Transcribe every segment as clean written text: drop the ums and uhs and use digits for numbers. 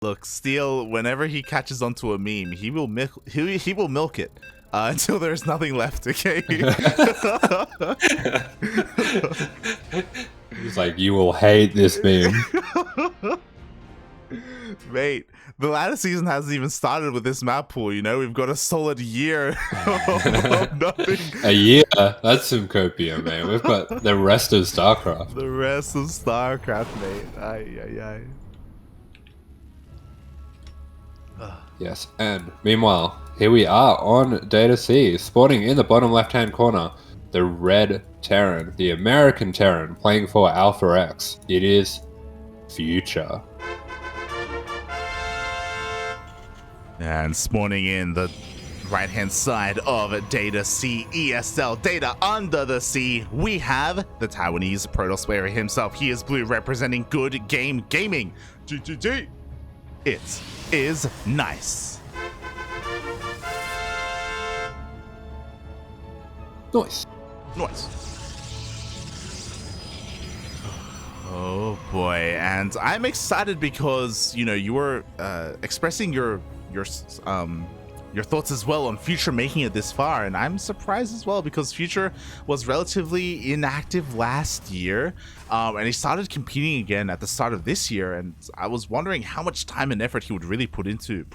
Look, Steel, whenever he catches onto a meme, he will milk it until there's nothing left, okay? He's like, you will hate this meme. Mate, the ladder season hasn't even started with this map pool, you know? We've got a solid year of nothing. A year? That's some copium, man. We've got the rest of StarCraft. The rest of StarCraft, mate. Ay. Yes, and meanwhile, here we are on Data C, spawning in the bottom left-hand corner, the red Terran, the American Terran, playing for Alpha X. It is Future. And spawning in the right-hand side of Data C, ESL, Data Under the Sea, we have the Taiwanese Protoss player himself. He is blue, representing Good Game Gaming. GGG. It is nice. Nice. Oh boy, and I'm excited because, you know, you were expressing your thoughts as well on Future making it this far, and I'm surprised as well because Future was relatively inactive last year, and he started competing again at the start of this year, and I was wondering how much time and effort he would really put into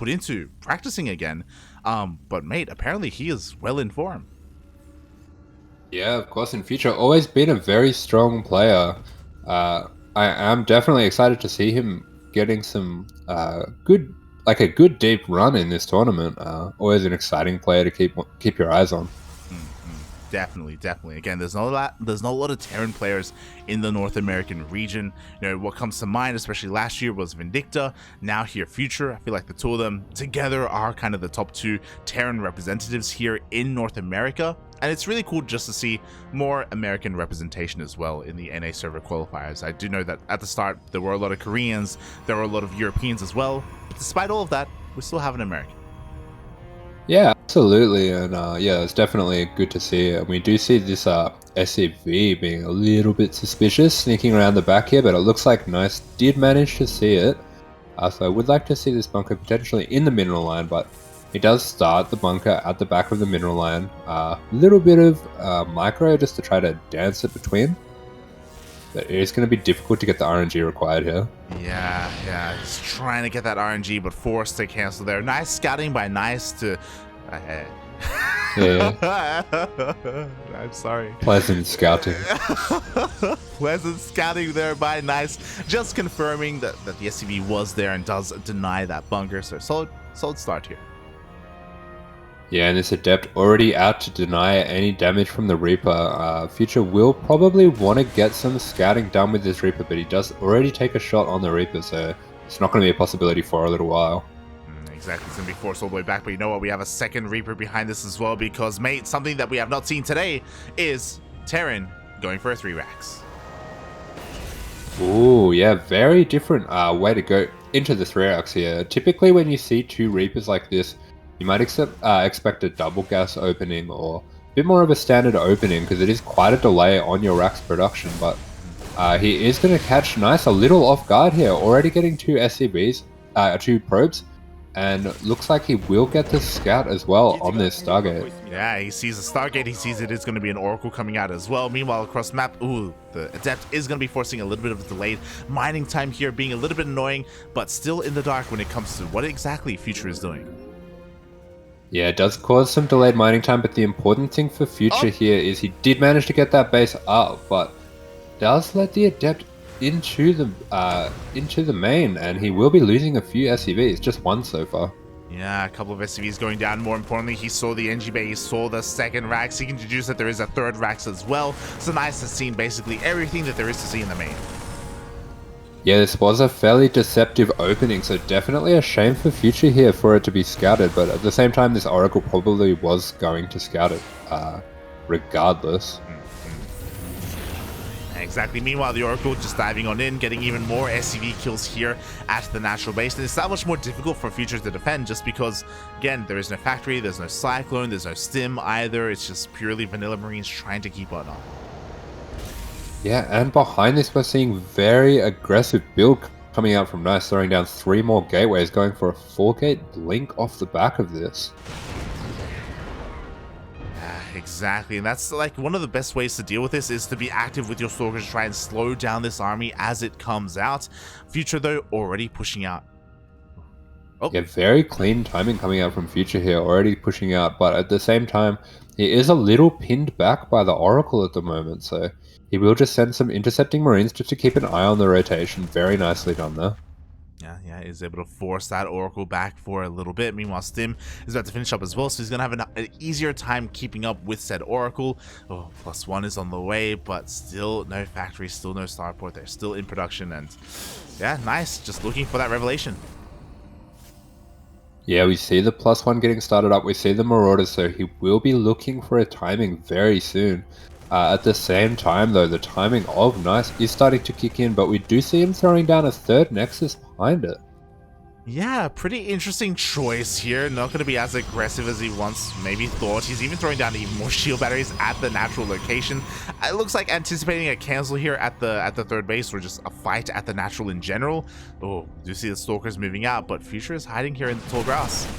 practicing again. But mate, apparently he is well informed. Yeah, of course, in Future, always been a very strong player. I am definitely excited to see him getting some a good deep run in this tournament. Always an exciting player to keep your eyes on. Definitely. Again, there's not a lot of Terran players in the North American region. You know, what comes to mind, especially last year, was Vindicta. Now here, Future. I feel like the two of them together are kind of the top two Terran representatives here in North America. And it's really cool just to see more American representation as well in the NA server qualifiers. I do know that at the start, there were a lot of Koreans, there were a lot of Europeans as well. But despite all of that, we still have an American. Yeah, absolutely, and yeah, it's definitely good to see. And we do see this SCV being a little bit suspicious, sneaking around the back here, but it looks like Nice did manage to see it. So I would like to see this bunker potentially in the mineral line, but he does start the bunker at the back of the mineral line. A little bit of micro just to try to dance it between. But it is going to be difficult to get the RNG required here. Yeah, he's trying to get that RNG, but forced to cancel there. Nice scouting by Nice to... Yeah. I'm sorry. Pleasant scouting. Pleasant scouting there by Nice. Just confirming that the SCV was there and does deny that bunker. So solid start here. Yeah, and this Adept already out to deny any damage from the Reaper. Future will probably want to get some scouting done with this Reaper, but he does already take a shot on the Reaper, so it's not going to be a possibility for a little while. Exactly, it's going to be forced all the way back, but you know what? We have a second Reaper behind this as well, because, mate, something that we have not seen today is Terran going for a 3 racks. Ooh, yeah, very different way to go into the 3 racks here. Typically, when you see 2 Reapers like this, you might expect a double gas opening or a bit more of a standard opening because it is quite a delay on your rack's production, but he is going to catch Nice a little off guard here, already getting 2 SCVs, 2 probes, and looks like he will get the scout as well on this Stargate. Yeah, he sees a Stargate, he sees it is going to be an Oracle coming out as well. Meanwhile, across map, the Adept is going to be forcing a little bit of a delayed mining time here, being a little bit annoying, but still in the dark when it comes to what exactly Future is doing. Yeah, it does cause some delayed mining time, but the important thing for Future here is he did manage to get that base up, but does let the Adept into the main, and he will be losing a few SCVs, just one so far. Yeah, a couple of SCVs going down. More importantly, he saw the NG Bay, he saw the second racks. He can deduce that there is a third racks as well. So Nice has seen basically everything that there is to see in the main. Yeah, this was a fairly deceptive opening, so definitely a shame for Future here for it to be scouted, but at the same time, this Oracle probably was going to scout it, regardless. Exactly. Meanwhile, the Oracle just diving on in, getting even more SCV kills here at the natural base. And it's that much more difficult for Future to defend just because, again, there is no factory, there's no Cyclone, there's no Stim either. It's just purely Vanilla Marines trying to keep on. Yeah, and behind this, we're seeing very aggressive build coming out from Nice, throwing down 3 more gateways, going for a 4-gate blink off the back of this. Exactly, and that's like one of the best ways to deal with this is to be active with your Stalkers, try and slow down this army as it comes out. Future, though, already pushing out. Oh. Yeah, very clean timing coming out from Future here, already pushing out, but at the same time, he is a little pinned back by the Oracle at the moment, so he will just send some intercepting Marines just to keep an eye on the rotation. Very nicely done there. Yeah, is able to force that Oracle back for a little bit. Meanwhile, Stim is about to finish up as well, so he's going to have an easier time keeping up with said Oracle. Oh, +1 is on the way, but still no factory, still no starport. They're still in production, and yeah, nice. Just looking for that revelation. Yeah, we see the +1 getting started up. We see the Marauders, so he will be looking for a timing very soon. At the same time, though, the timing of Nice is starting to kick in, but we do see him throwing down a 3rd Nexus behind it. Yeah, pretty interesting choice here. Not going to be as aggressive as he once maybe thought. He's even throwing down even more shield batteries at the natural location. It looks like anticipating a cancel here at the 3rd base, or just a fight at the natural in general. Oh, do see the Stalkers moving out, but Future is hiding here in the tall grass.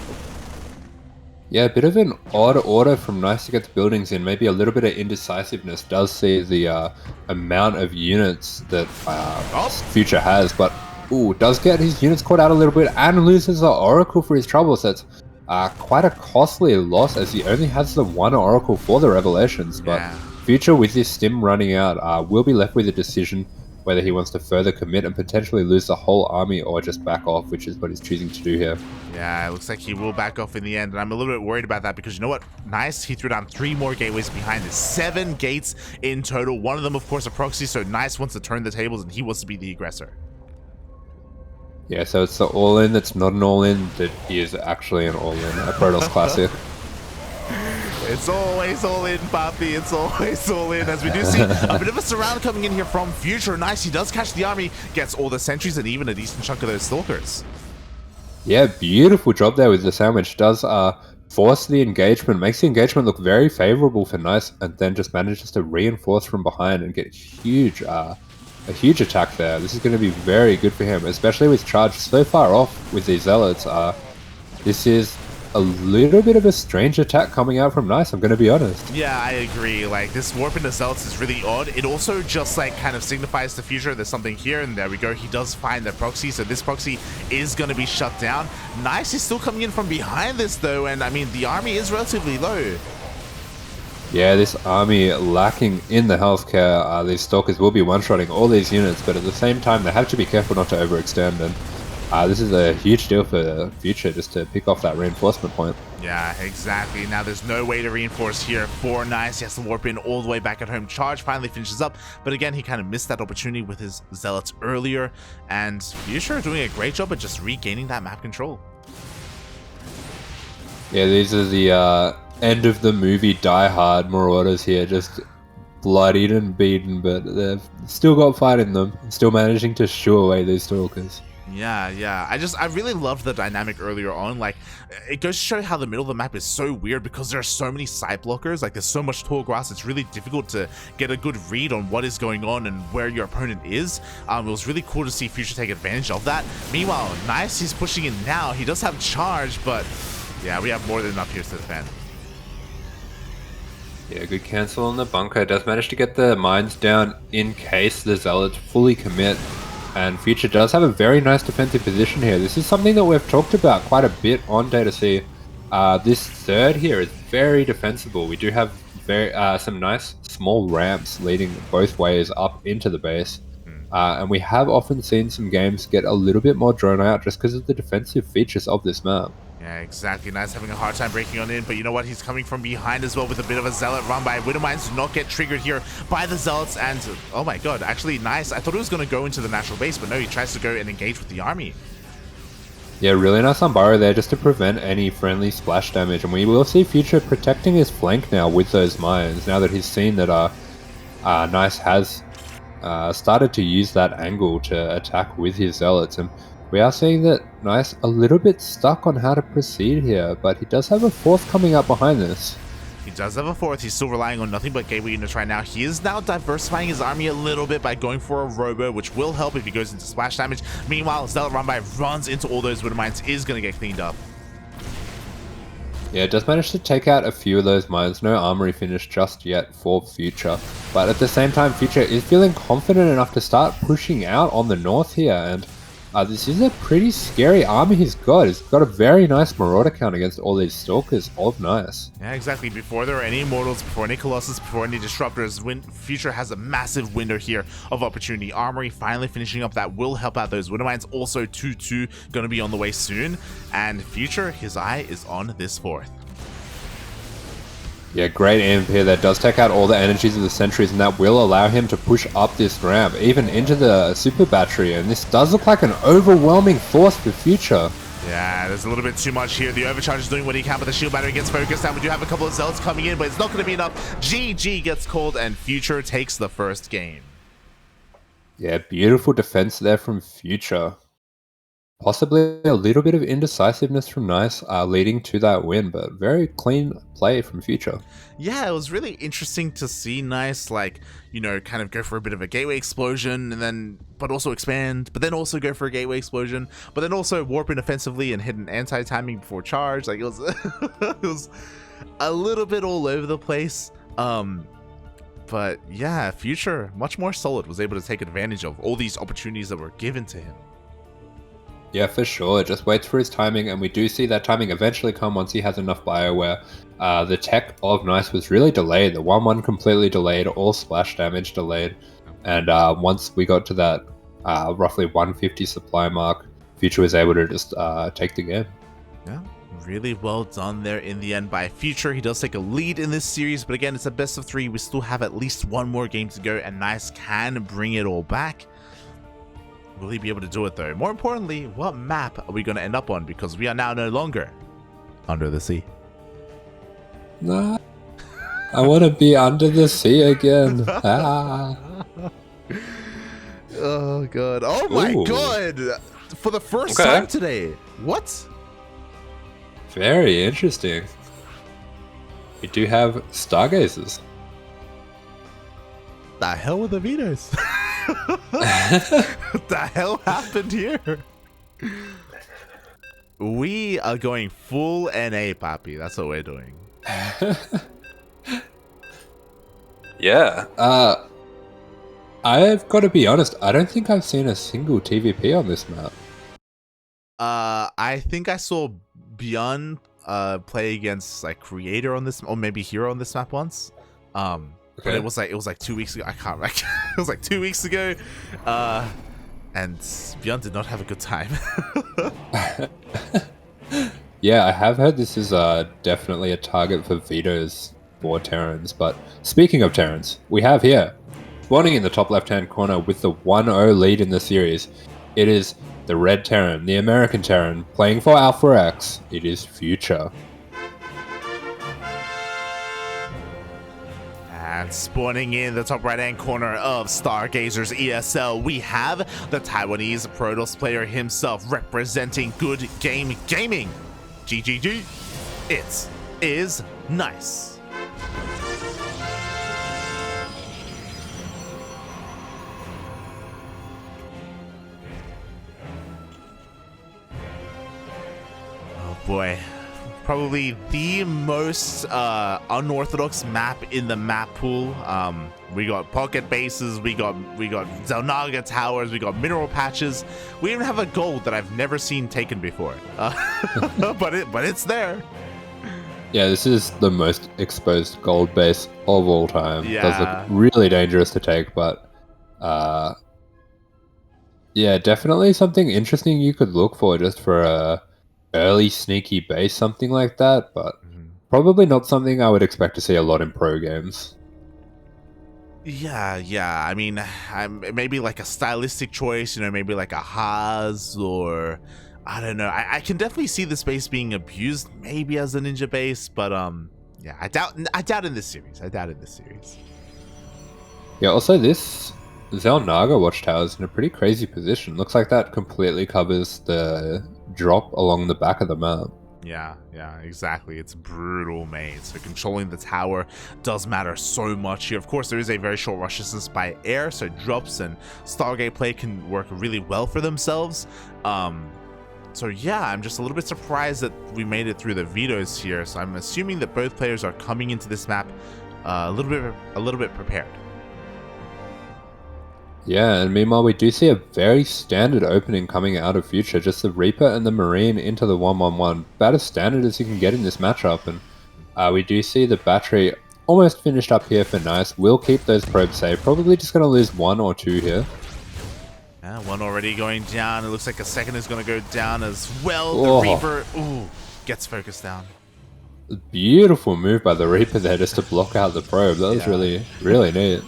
Yeah, a bit of an odd order from Nice to get the buildings in. Maybe a little bit of indecisiveness. Does see the amount of units that Future has, but does get his units caught out a little bit and loses the Oracle for his trouble. So it's quite a costly loss, as he only has the 1 Oracle for the Revelations. But Future, with this Stim running out, will be left with a decision whether he wants to further commit and potentially lose the whole army, or just back off, which is what he's choosing to do here. Yeah, it looks like he will back off in the end, and I'm a little bit worried about that, because you know what? Nice, he threw down 3 more gateways behind this. 7 gates in total. One of them, of course, a proxy, so Nice wants to turn the tables, and he wants to be the aggressor. Yeah, so it's the all-in that's not an all-in that is actually an all-in, a Protoss classic. It's always all in, Papi. It's always all in. As we do see a bit of a surround coming in here from Future. Nice, he does catch the army, gets all the sentries, and even a decent chunk of those Stalkers. Yeah, beautiful job there with the sandwich. Does force the engagement, makes the engagement look very favorable for Nice, and then just manages to reinforce from behind and get a huge attack there. This is going to be very good for him, especially with charge so far off with these Zealots. This is a little bit of a strange attack coming out from Nice, I'm going to be honest. Yeah, I agree. Like, this warp into Zealots is really odd. It also just, like, kind of signifies to Future there's something here, and there we go. He does find the proxy, so this proxy is going to be shut down. Nice is still coming in from behind this, though, and, I mean, the army is relatively low. Yeah, this army lacking in the healthcare. These Stalkers will be one-shotting all these units, but at the same time, they have to be careful not to overextend, and this is a huge deal for Future, just to pick off that reinforcement point. Yeah, exactly. Now there's no way to reinforce here for Nice. He has to warp in all the way back at home. Charge finally finishes up, but again, he kind of missed that opportunity with his Zealots earlier, and Future doing a great job at just regaining that map control. Yeah, these are the end of the movie Die Hard Marauders here, just bloodied and beaten, but they've still got fight in them, still managing to shoo away these Stalkers. Yeah. I really loved the dynamic earlier on. Like, it goes to show how the middle of the map is so weird, because there are so many side blockers. Like, there's so much tall grass, it's really difficult to get a good read on what is going on and where your opponent is. It was really cool to see Future take advantage of that. Meanwhile, Nice, he's pushing in now. He does have charge, but yeah, we have more than enough here to defend. Yeah, good cancel on the bunker. Does manage to get the mines down in case the Zealots fully commit. And Future does have a very nice defensive position here. This is something that we've talked about quite a bit on Data C. This 3rd here is very defensible. We do have some nice small ramps leading both ways up into the base. And we have often seen some games get a little bit more drawn out just because of the defensive features of this map. Yeah, exactly. Nice having a hard time breaking on in, but you know what? He's coming from behind as well with a bit of a Zealot run by. Widowmines do not get triggered here by the Zealots, and oh my god, actually Nice. I thought he was going to go into the natural base, but no, he tries to go and engage with the army. Yeah, really nice on Burrow there just to prevent any friendly splash damage, and we will see Future protecting his flank now with those mines, now that he's seen that Nice has started to use that angle to attack with his Zealots, and we are seeing that Nice a little bit stuck on how to proceed here, but he does have a 4th coming up behind this. He does have a fourth. He's still relying on nothing but gateway units right now. He is now diversifying his army a little bit by going for a robo, which will help if he goes into splash damage. Meanwhile, Zealot Runby runs into all those Widow Mines, is going to get cleaned up. Yeah, it does manage to take out a few of those mines. No armory finish just yet for Future. But at the same time, Future is feeling confident enough to start pushing out on the north here. And this is a pretty scary army he's got. He's got a very nice Marauder count against all these Stalkers of nice. Yeah, exactly. Before there are any Immortals, before any Colossus, before any Disruptors, Future has a massive window here of opportunity. Armory finally finishing up that will help out those Widow Mines. Also, 2-2 going to be on the way soon. And Future, his eye is on this fourth. Yeah, great amp here that does take out all the energies of the sentries, and that will allow him to push up this ramp, even into the super battery, and this does look like an overwhelming force for Future. Yeah, there's a little bit too much here. The Overcharge is doing what he can, but the shield battery gets focused, and we do have a couple of Zealots coming in, but it's not going to be enough. GG gets called, and Future takes the first game. Yeah, beautiful defense there from Future. Possibly a little bit of indecisiveness from Nice leading to that win, but very clean play from Future. Yeah, it was really interesting to see Nice, like, you know, kind of go for a bit of a gateway explosion, and then, but also expand, but then also go for a gateway explosion, but then also warp in offensively and hit an anti-timing before charge. Like, it was, it was a little bit all over the place. But yeah, Future, much more solid, was able to take advantage of all these opportunities that were given to him. Yeah, for sure. Just waits for his timing, and we do see that timing eventually come once he has enough Bioware. The tech of Nice was really delayed. The 1-1 completely delayed, all splash damage delayed. And once we got to that roughly 150 supply mark, Future was able to just take the game. Yeah, really well done there in the end by Future. He does take a lead in this series, but again, it's a best of 3. We still have at least one more game to go, and Nice can bring it all back. Will he be able to do it though? More importantly, what map are we going to end up on? Because we are now no longer under the sea. Nah, I want to be under the sea again. Oh god. Oh my god. For the first time today. What? Very interesting. We do have Stargazers. The hell with the vetoes? What the hell happened here? We are going full NA, Papi. That's what we're doing. Yeah. I've got to be honest. I don't think I've seen a single TvP on this map. I think I saw Bjorn play against like Creator on this, or maybe Hero on this map once. Okay. But it was like 2 weeks ago. I can't remember. It was like 2 weeks ago, and Bjorn did not have a good time. Yeah, I have heard this is definitely a target for vetoes for Terrans. But speaking of Terrans, we have here, spawning in the top left-hand corner with the 1-0 lead in the series, it is the Red Terran, the American Terran, playing for Alpha X. It is Future. And spawning in the top right-hand corner of Stargazers ESL, we have the Taiwanese Protoss player himself representing Good Game Gaming. GGG. It is Nice. Oh boy. Probably the most unorthodox map in the map pool. We got pocket bases, we got Zelnaga towers, we got mineral patches. We even have a gold that I've never seen taken before. But it's there. Yeah, this is the most exposed gold base of all time. Yeah. It does look really dangerous to take, but yeah, definitely something interesting you could look for just for a early sneaky base, something like that, but probably not something I would expect to see a lot in pro games. Yeah. I mean, maybe like a stylistic choice, you know, maybe like a Haas, or I don't know. I can definitely see the space being abused, maybe as a ninja base, but yeah, I doubt in this series. Yeah, also this Zelnaga watchtower is in a pretty crazy position. Looks like that completely covers the drop along the back of the map. Yeah, exactly. It's brutal made. So controlling the tower does matter so much here. Of course, there is a very short rush distance by air, so drops and Stargate play can work really well for themselves. So yeah, I'm just a little bit surprised that we made it through the vetoes here. So I'm assuming that both players are coming into this map a little bit prepared. Yeah, and meanwhile we do see a very standard opening coming out of Future, just the Reaper and the Marine into the 1-1-1. About as standard as you can get in this matchup, and we do see the battery almost finished up here for Nice. We'll keep those probes safe, probably just going to lose 1 or 2 here. Yeah, one already going down. It looks like a second is going to go down as well. Oh. The Reaper, gets focused down. Beautiful move by the Reaper there just to block out the probe. That was really, really neat.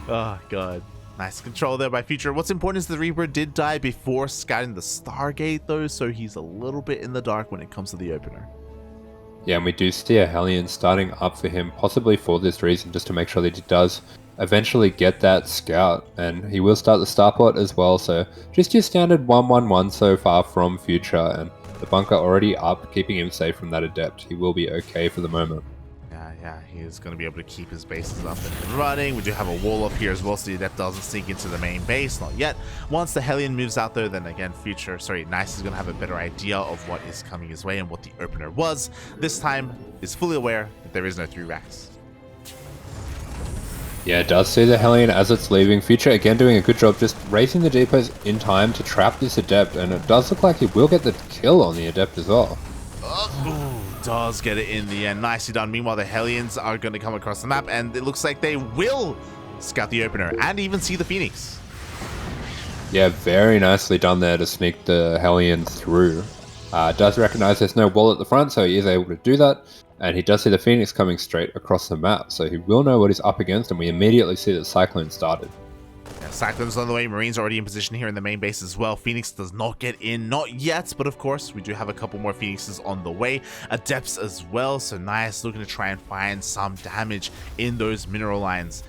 Oh, God. Nice control there by Future. What's important is the Reaper did die before scouting the Stargate, though, so he's a little bit in the dark when it comes to the opener. Yeah, and we do see a Hellion starting up for him, possibly for this reason, just to make sure that he does eventually get that scout, and he will start the starport as well. So just your standard 1-1-1 so far from Future, and the bunker already up, keeping him safe from that Adept. He will be okay for the moment. Yeah, he is going to be able to keep his bases up and running. We do have a wall up here as well, so the Adept doesn't sneak into the main base. Not yet. Once the Hellion moves out there, then again, Nice is going to have a better idea of what is coming his way and what the opener was. This time, is fully aware that there is no 3 racks. Yeah, it does see the Hellion as it's leaving. Future again doing a good job just raising the depots in time to trap this Adept, and it does look like he will get the kill on the Adept as well. Does get it in the end. Nicely done. Meanwhile, the Hellions are going to come across the map, and it looks like they will scout the opener and even see the Phoenix. Yeah, very nicely done there to sneak the Hellion through. Does recognize there's no wall at the front, so he is able to do that. And he does see the Phoenix coming straight across the map, so he will know what he's up against, and we immediately see that Cyclone started. Yeah, Cyclone's on the way. Marine's already in position here in the main base as well. Phoenix does not get in, not yet, but of course, we do have a couple more Phoenixes on the way. Adepts as well, so Nice looking to try and find some damage in those mineral lines.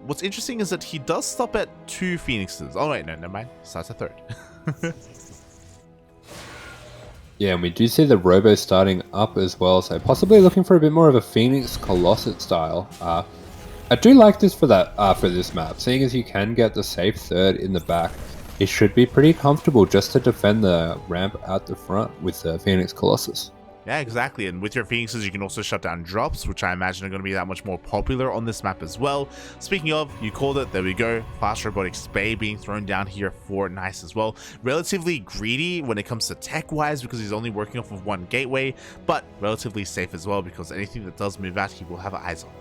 What's interesting is that he does stop at 2 Phoenixes. Oh wait, no, never mind. Starts at 3rd. Yeah, and we do see the Robo starting up as well, so possibly looking for a bit more of a Phoenix Colossus style. I do like this for this map, seeing as you can get the safe 3rd in the back. It should be pretty comfortable just to defend the ramp at the front with the Phoenix Colossus. Yeah, exactly. And with your Phoenixes, you can also shut down drops, which I imagine are going to be that much more popular on this map as well. Speaking of, you called it. There we go. Fast Robotics Bay being thrown down here for Nice as well. Relatively greedy when it comes to tech-wise because he's only working off of 1 gateway, but relatively safe as well because anything that does move out, he will have eyes on.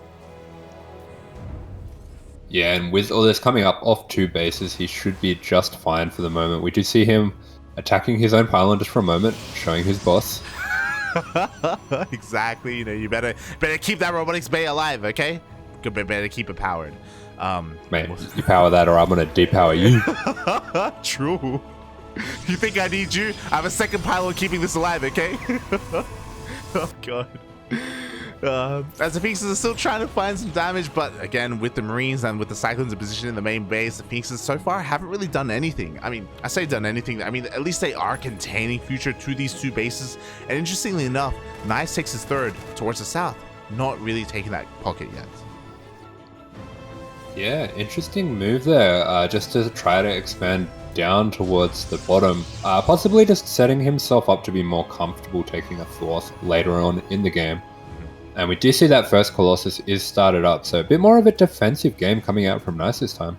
Yeah, and with all this coming up off 2 bases, he should be just fine for the moment. We do see him attacking his own pylon just for a moment, showing his boss. Exactly. You know, you better keep that robotics bay alive, okay? Better keep it powered. Mate, you power that or I'm gonna depower you. True. You think I need you? I have a 2nd pylon keeping this alive, okay? Oh god. As the Phoenixes are still trying to find some damage, but again, with the Marines and with the Cyclones in position in the main base, the Phoenixes so far haven't really done anything. I mean, I say done anything. I mean, at least they are containing Future to these 2 bases. And interestingly enough, Nice takes his 3rd towards the south, not really taking that pocket yet. Yeah, interesting move there, just to try to expand down towards the bottom, possibly just setting himself up to be more comfortable taking a 4th later on in the game. And we do see that first Colossus is started up, so a bit more of a defensive game coming out from Nice this time.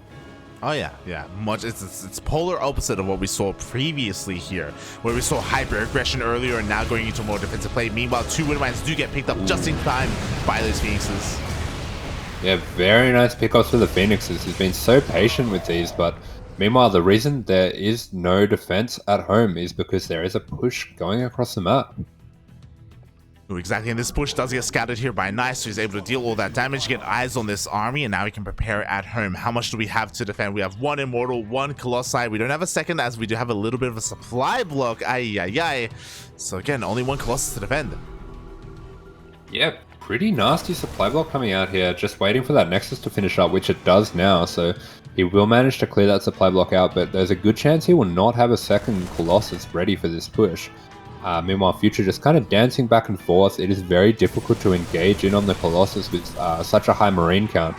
Oh yeah, much. It's polar opposite of what we saw previously here, where we saw hyper aggression earlier and now going into more defensive play. Meanwhile, 2 Windmines do get picked up just in time by those Phoenixes. Yeah, very nice pickups for the Phoenixes. He's been so patient with these, but meanwhile, the reason there is no defense at home is because there is a push going across the map. Exactly, and this push does get scouted here by Nice, so he's able to deal all that damage, get eyes on this army, and now he can prepare at home. How much do we have to defend? We have 1 Immortal, 1 Colossi. We don't have a 2nd, as we do have a little bit of a supply block. Ay. So again, only 1 Colossus to defend. Yeah, pretty nasty supply block coming out here, just waiting for that Nexus to finish up, which it does now, so he will manage to clear that supply block out, but there's a good chance he will not have a 2nd Colossus ready for this push. Meanwhile, Future just kind of dancing back and forth. It is very difficult to engage in on the Colossus with such a high Marine count.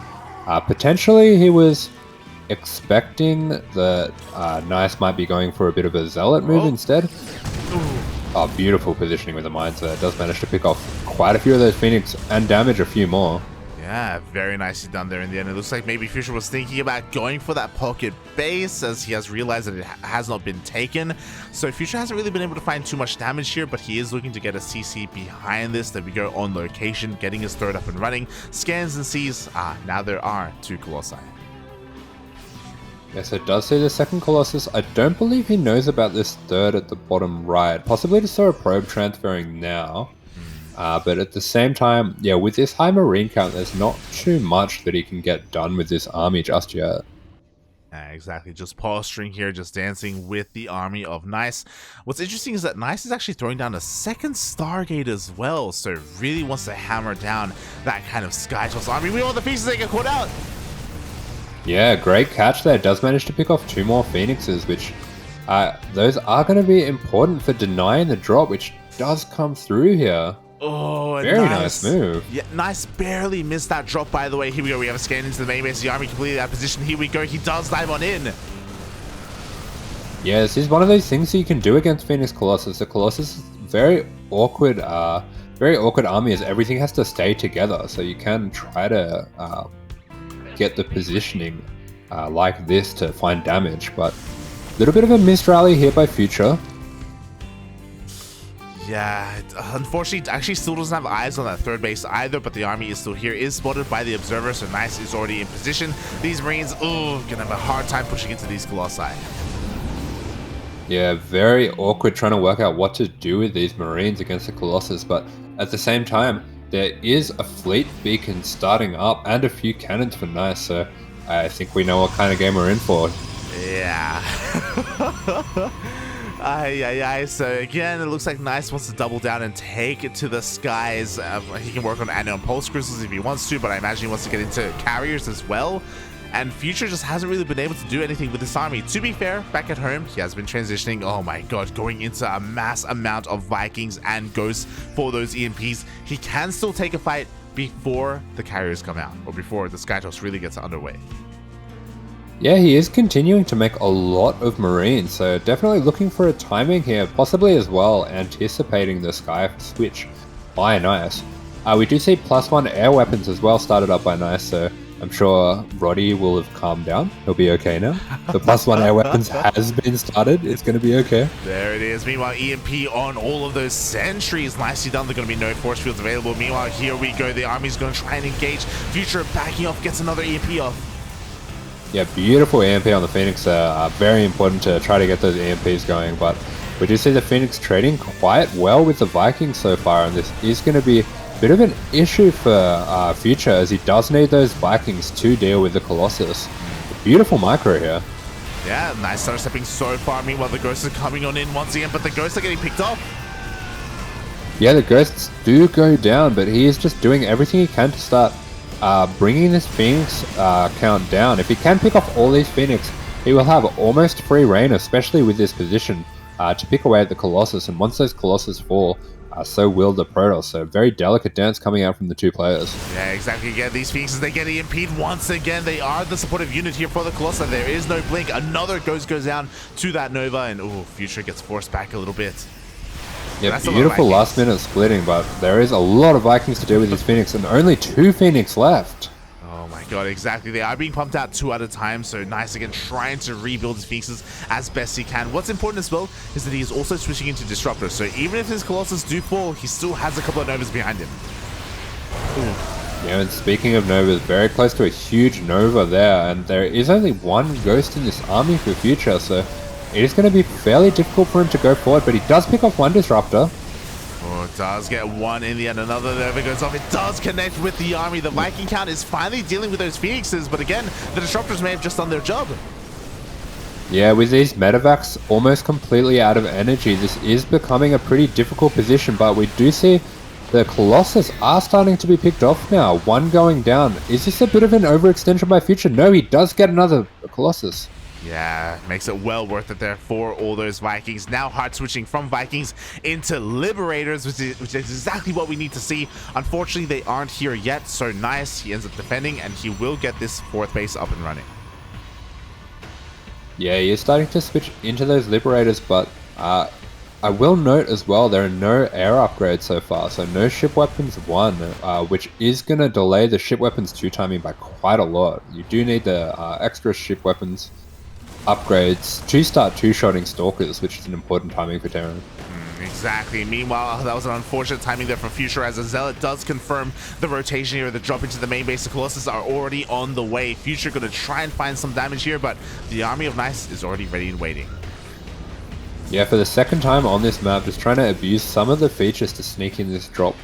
Potentially, he was expecting that Nice might be going for a bit of a Zealot move instead. Oh, beautiful positioning with the Mines there. Does manage to pick off quite a few of those Phoenix and damage a few more. Yeah, very nicely done there in the end. It looks like maybe Future was thinking about going for that pocket base as he has realized that it has not been taken. So Future hasn't really been able to find too much damage here, but he is looking to get a CC behind this. There we go, on location, getting his third up and running. Scans and sees, now there are 2 Colossi. Yes, it does see the second Colossus. I don't believe he knows about this third at the bottom right. Possibly just saw a probe transferring now. But at the same time, yeah, with this high Marine count, there's not too much that he can get done with this army just yet. Exactly, just posturing here, just dancing with the army of Nice. What's interesting is that Nice is actually throwing down a second Stargate as well, so really wants to hammer down that kind of Sky Toss army. We want the pieces that get caught out. Yeah, great catch there. Does manage to pick off 2 more Phoenixes, which those are going to be important for denying the drop, which does come through here. Oh, very nice move. Yeah, Nice barely missed that drop, by the way. Here we go. We have a scan into the main base. The army completely out of position. Here we go. He does dive on in. Yeah, this is one of those things that you can do against Phoenix Colossus. The Colossus is very awkward army as everything has to stay together. So you can try to get the positioning like this to find damage, but a little bit of a missed rally here by Future. Yeah, unfortunately, actually still doesn't have eyes on that third base either, but the army is still here, is spotted by the observer, so Nice is already in position. These Marines, gonna have a hard time pushing into these Colossi. Yeah, very awkward trying to work out what to do with these Marines against the Colossus, but at the same time, there is a fleet beacon starting up and a few cannons for Nice, so I think we know what kind of game we're in for. Yeah. So again, it looks like Nice wants to double down and take it to the skies. He can work on Anno and Pulse Crystals if he wants to, but I imagine he wants to get into carriers as well. And Future just hasn't really been able to do anything with this army. To be fair, back at home, he has been transitioning, oh my god, going into a mass amount of Vikings and Ghosts for those EMPs. He can still take a fight before the carriers come out, or before the Skytoss really gets underway. Yeah, he is continuing to make a lot of Marines, so definitely looking for a timing here, possibly as well anticipating the Sky switch by Nice. We do see +1 air weapons as well started up by Nice, so I'm sure Roddy will have calmed down. He'll be okay now. The +1 air weapons has been started. It's going to be okay. There it is. Meanwhile, EMP on all of those sentries. Nicely done. There's going to be no force fields available. Meanwhile, here we go. The army's going to try and engage. Future backing off, gets another EMP off. Yeah, beautiful EMP on the Phoenix. Very important to try to get those EMPs going, but we do see the Phoenix trading quite well with the Vikings so far, and this is going to be a bit of an issue for Future, as he does need those Vikings to deal with the Colossus. A beautiful micro here. Yeah, Nice start stepping so far. Meanwhile, the Ghosts are coming on in once again, but the Ghosts are getting picked off. Yeah, the Ghosts do go down, but he is just doing everything he can to start bringing this Phoenix count down. If he can pick off all these Phoenix, he will have almost free reign, especially with this position, to pick away at the Colossus. And once those Colossus fall, so will the Protoss. So very delicate dance coming out from the 2 players. Yeah, exactly. Again, these Phoenixes, they get EMP'd once again. They are the supportive unit here for the Colossus. There is no blink. Another Ghost goes down to that Nova, and Future gets forced back a little bit. Yeah, beautiful last minute splitting, but there is a lot of Vikings to deal with this Phoenix, and only 2 Phoenix left. Oh my god, exactly. They are being pumped out 2 at a time, so Nice again trying to rebuild his Phoenixes as best he can. What's important as well is that he is also switching into Disruptor, so even if his Colossus do fall, he still has a couple of Novas behind him. Yeah, and speaking of Novas, very close to a huge Nova there, and there is only 1 Ghost in this army for Future, so it is going to be fairly difficult for him to go forward, but he does pick off 1 Disruptor. Oh, it does get 1 in the end. Another Nova goes off. It does connect with the army. The Viking count is finally dealing with those Phoenixes, but again, the Disruptors may have just done their job. Yeah, with these Medivacs almost completely out of energy, this is becoming a pretty difficult position, but we do see the Colossus are starting to be picked off now. 1 going down. Is this a bit of an overextension by Future? No, he does get another Colossus. Yeah, makes it well worth it there for all those Vikings. Now hard switching from Vikings into Liberators, which is exactly what we need to see. Unfortunately, they aren't here yet, so nice. He ends up defending, and he will get this 4th base up and running. Yeah, you're starting to switch into those Liberators, but I will note as well, there are no air upgrades so far, so no ship weapons 1, which is going to delay the ship weapons 2 timing by quite a lot. You do need the extra ship weapons upgrades to start 2-shotting Stalkers, which is an important timing for Terran. Exactly. Meanwhile, that was an unfortunate timing there for Future, as a Zealot does confirm the rotation here. The drop into the main base. The Colossus are already on the way. Future going to try and find some damage here, but the Army of Nice is already ready and waiting. Yeah, for the second time on this map, just trying to abuse some of the features to sneak in this drop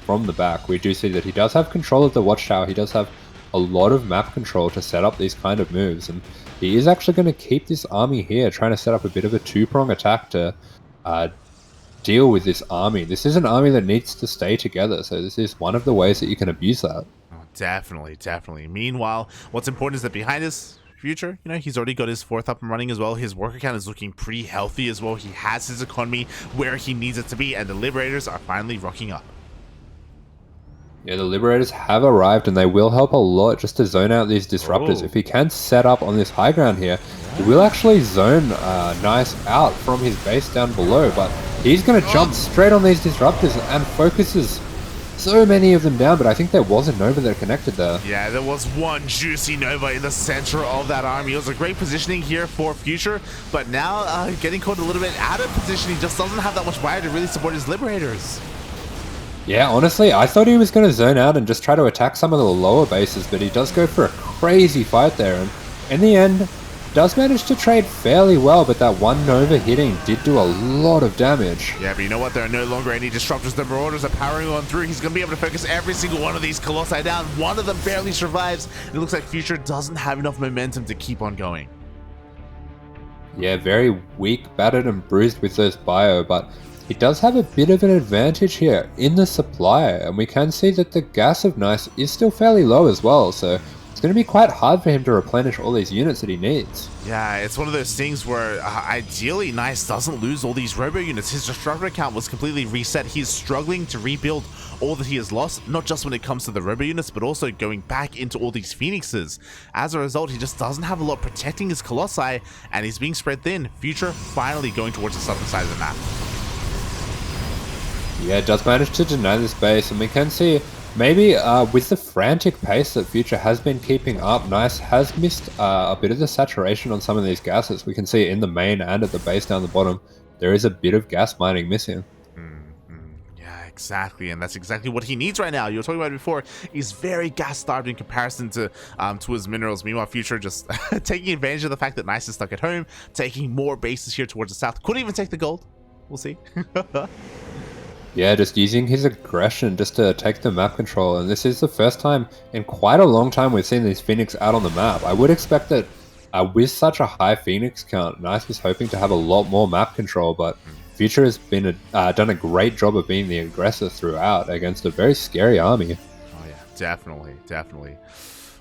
from the back. We do see that he does have control of the Watchtower. He does have a lot of map control to set up these kind of moves, and he is actually going to keep this army here, trying to set up a bit of a 2-prong attack to deal with this army. This is an army that needs to stay together, so this is one of the ways that you can abuse that. Oh, definitely, definitely. Meanwhile, what's important is that behind us, Future, he's already got his 4th up and running as well. His worker count is looking pretty healthy as well. He has his economy where he needs it to be, and the Liberators are finally rocking up. Yeah, the Liberators have arrived, and they will help a lot just to zone out these Disruptors. If he can set up on this high ground here, he will actually zone Nice out from his base down below, but he's going to jump straight on these Disruptors and focuses so many of them down, but I think there was a Nova that connected there. Yeah, there was one juicy Nova in the center of that army. It was a great positioning here for Future, but now getting caught a little bit out of position. He just doesn't have that much fire to really support his Liberators. Yeah, honestly, I thought he was going to zone out and just try to attack some of the lower bases, but he does go for a crazy fight there, and in the end, does manage to trade fairly well, but that one Nova hitting did do a lot of damage. Yeah, but you know what? There are no longer any Disruptors. The Marauders are powering on through. He's going to be able to focus every single one of these Colossi down. One of them barely survives. It looks like Future doesn't have enough momentum to keep on going. Yeah, very weak, battered and bruised with those bio, but he does have a bit of an advantage here in the supply, and we can see that the gas of Nice is still fairly low as well, so it's going to be quite hard for him to replenish all these units that he needs. Yeah, it's one of those things where ideally Nice doesn't lose all these robo units. His Disruptor account was completely reset. He's struggling to rebuild all that he has lost, not just when it comes to the robo units, but also going back into all these Phoenixes. As a result, he just doesn't have a lot protecting his Colossi, and he's being spread thin. Future finally going towards the southern side of the map. Yeah, it does manage to deny this base, and we can see maybe with the frantic pace that Future has been keeping up, Nice has missed a bit of the saturation on some of these gases. We can see in the main and at the base down the bottom, there is a bit of gas mining missing. Yeah, exactly, and that's exactly what he needs right now. You were talking about it before. He's very gas-starved in comparison to his minerals. Meanwhile, Future just taking advantage of the fact that Nice is stuck at home, taking more bases here towards the south. Couldn't even take the gold. We'll see. Yeah, just using his aggression just to take the map control, and this is the first time in quite a long time we've seen these Phoenix out on the map. I would expect that with such a high Phoenix count, Nice was hoping to have a lot more map control, but Future has been done a great job of being the aggressor throughout against a very scary army. Oh yeah, definitely, definitely.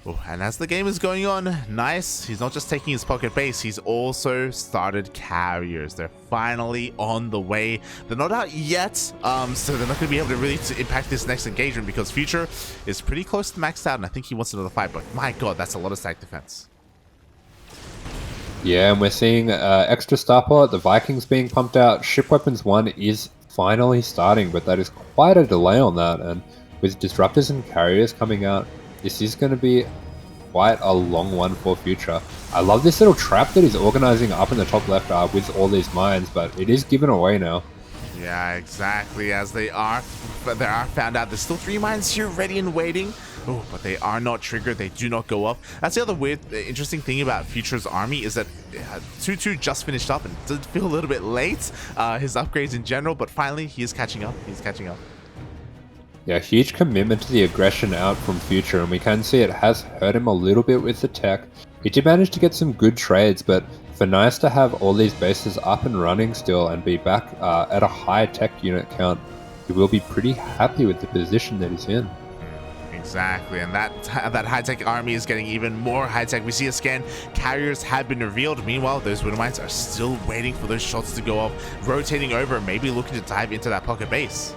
Oh, and as the game is going on, Nice, he's not just taking his pocket base, he's also started carriers. They're finally on the way. They're not out yet, so they're not going to be able to really impact this next engagement, because Future is pretty close to maxed out, and I think he wants another fight, but my god, that's a lot of stack defense. Yeah, and we're seeing extra starport, the Vikings being pumped out. Ship Weapons 1 is finally starting, but that is quite a delay on that, and with Disruptors and Carriers coming out, this is going to be quite a long one for Future. I love this little trap that he's organizing up in the top left with all these mines, but it is given away now. Yeah, exactly. As they are found out. There's still 3 mines here ready and waiting. Oh, but they are not triggered. They do not go up. That's the other weird, interesting thing about Future's army is that 2-2 just finished up and did feel a little bit late. His upgrades in general, but finally he is catching up. He's catching up. Yeah, huge commitment to the aggression out from Future, and we can see it has hurt him a little bit with the tech. He did manage to get some good trades, but for Nice to have all these bases up and running still and be back at a high tech unit count, he will be pretty happy with the position that he's in. Exactly, and that high-tech army is getting even more high-tech. We see a scan. Carriers have been revealed. Meanwhile, those Widowmites are still waiting for those shots to go off, rotating over, maybe looking to dive into that pocket base.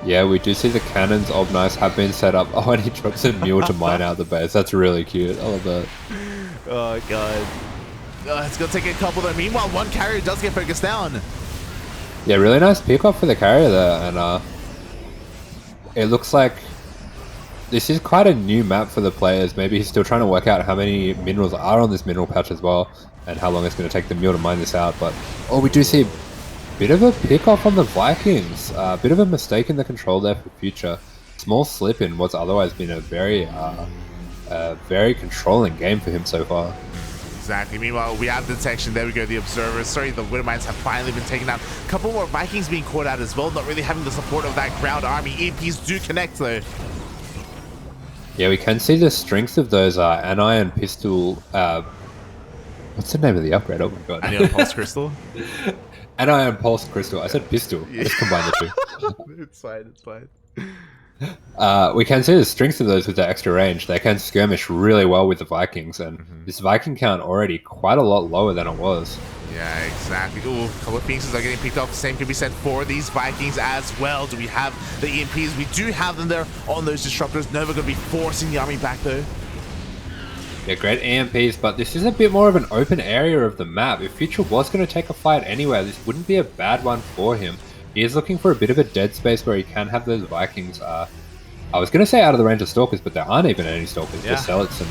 Yeah, we do see the cannons of Nice have been set up. Oh, and he drops a mule to mine out the base. That's really cute. I love that. Oh, God. It's going to take a couple there. Meanwhile, one carrier does get focused down. Yeah, really nice pick off for the carrier there. And it looks like this is quite a new map for the players. Maybe he's still trying to work out how many minerals are on this mineral patch as well, and how long it's going to take the mule to mine this out. But, oh, we do see a bit of a pick off on the Vikings. A bit of a mistake in the control there for future. Small slip in what's otherwise been a very controlling game for him so far. Exactly. Meanwhile, we have detection. There we go. The observers. Sorry, the Widowmites have finally been taken out. A couple more Vikings being caught out as well. Not really having the support of that ground army. EPs do connect though. Yeah, we can see the strength of those anion pistol. What's the name of the upgrade? Oh my god. Anion pulse crystal. Anion pulse crystal. I said pistol. I just combined the two. It's fine. It's fine. We can see the strength of those with the extra range. They can skirmish really well with the Vikings, and this Viking count already quite a lot lower than it was. Yeah, exactly. Ooh, a couple of pieces are getting picked off. Same can be said for these Vikings as well. Do we have the EMPs? We do have them there on those disruptors. Nova going to be forcing the army back though. Yeah, great EMPs, but this is a bit more of an open area of the map. If Future was going to take a fight anywhere, this wouldn't be a bad one for him. He is looking for a bit of a dead space where he can have those Vikings. I was going to say out of the range of Stalkers, but there aren't even any Stalkers. Yeah. Just Zealots and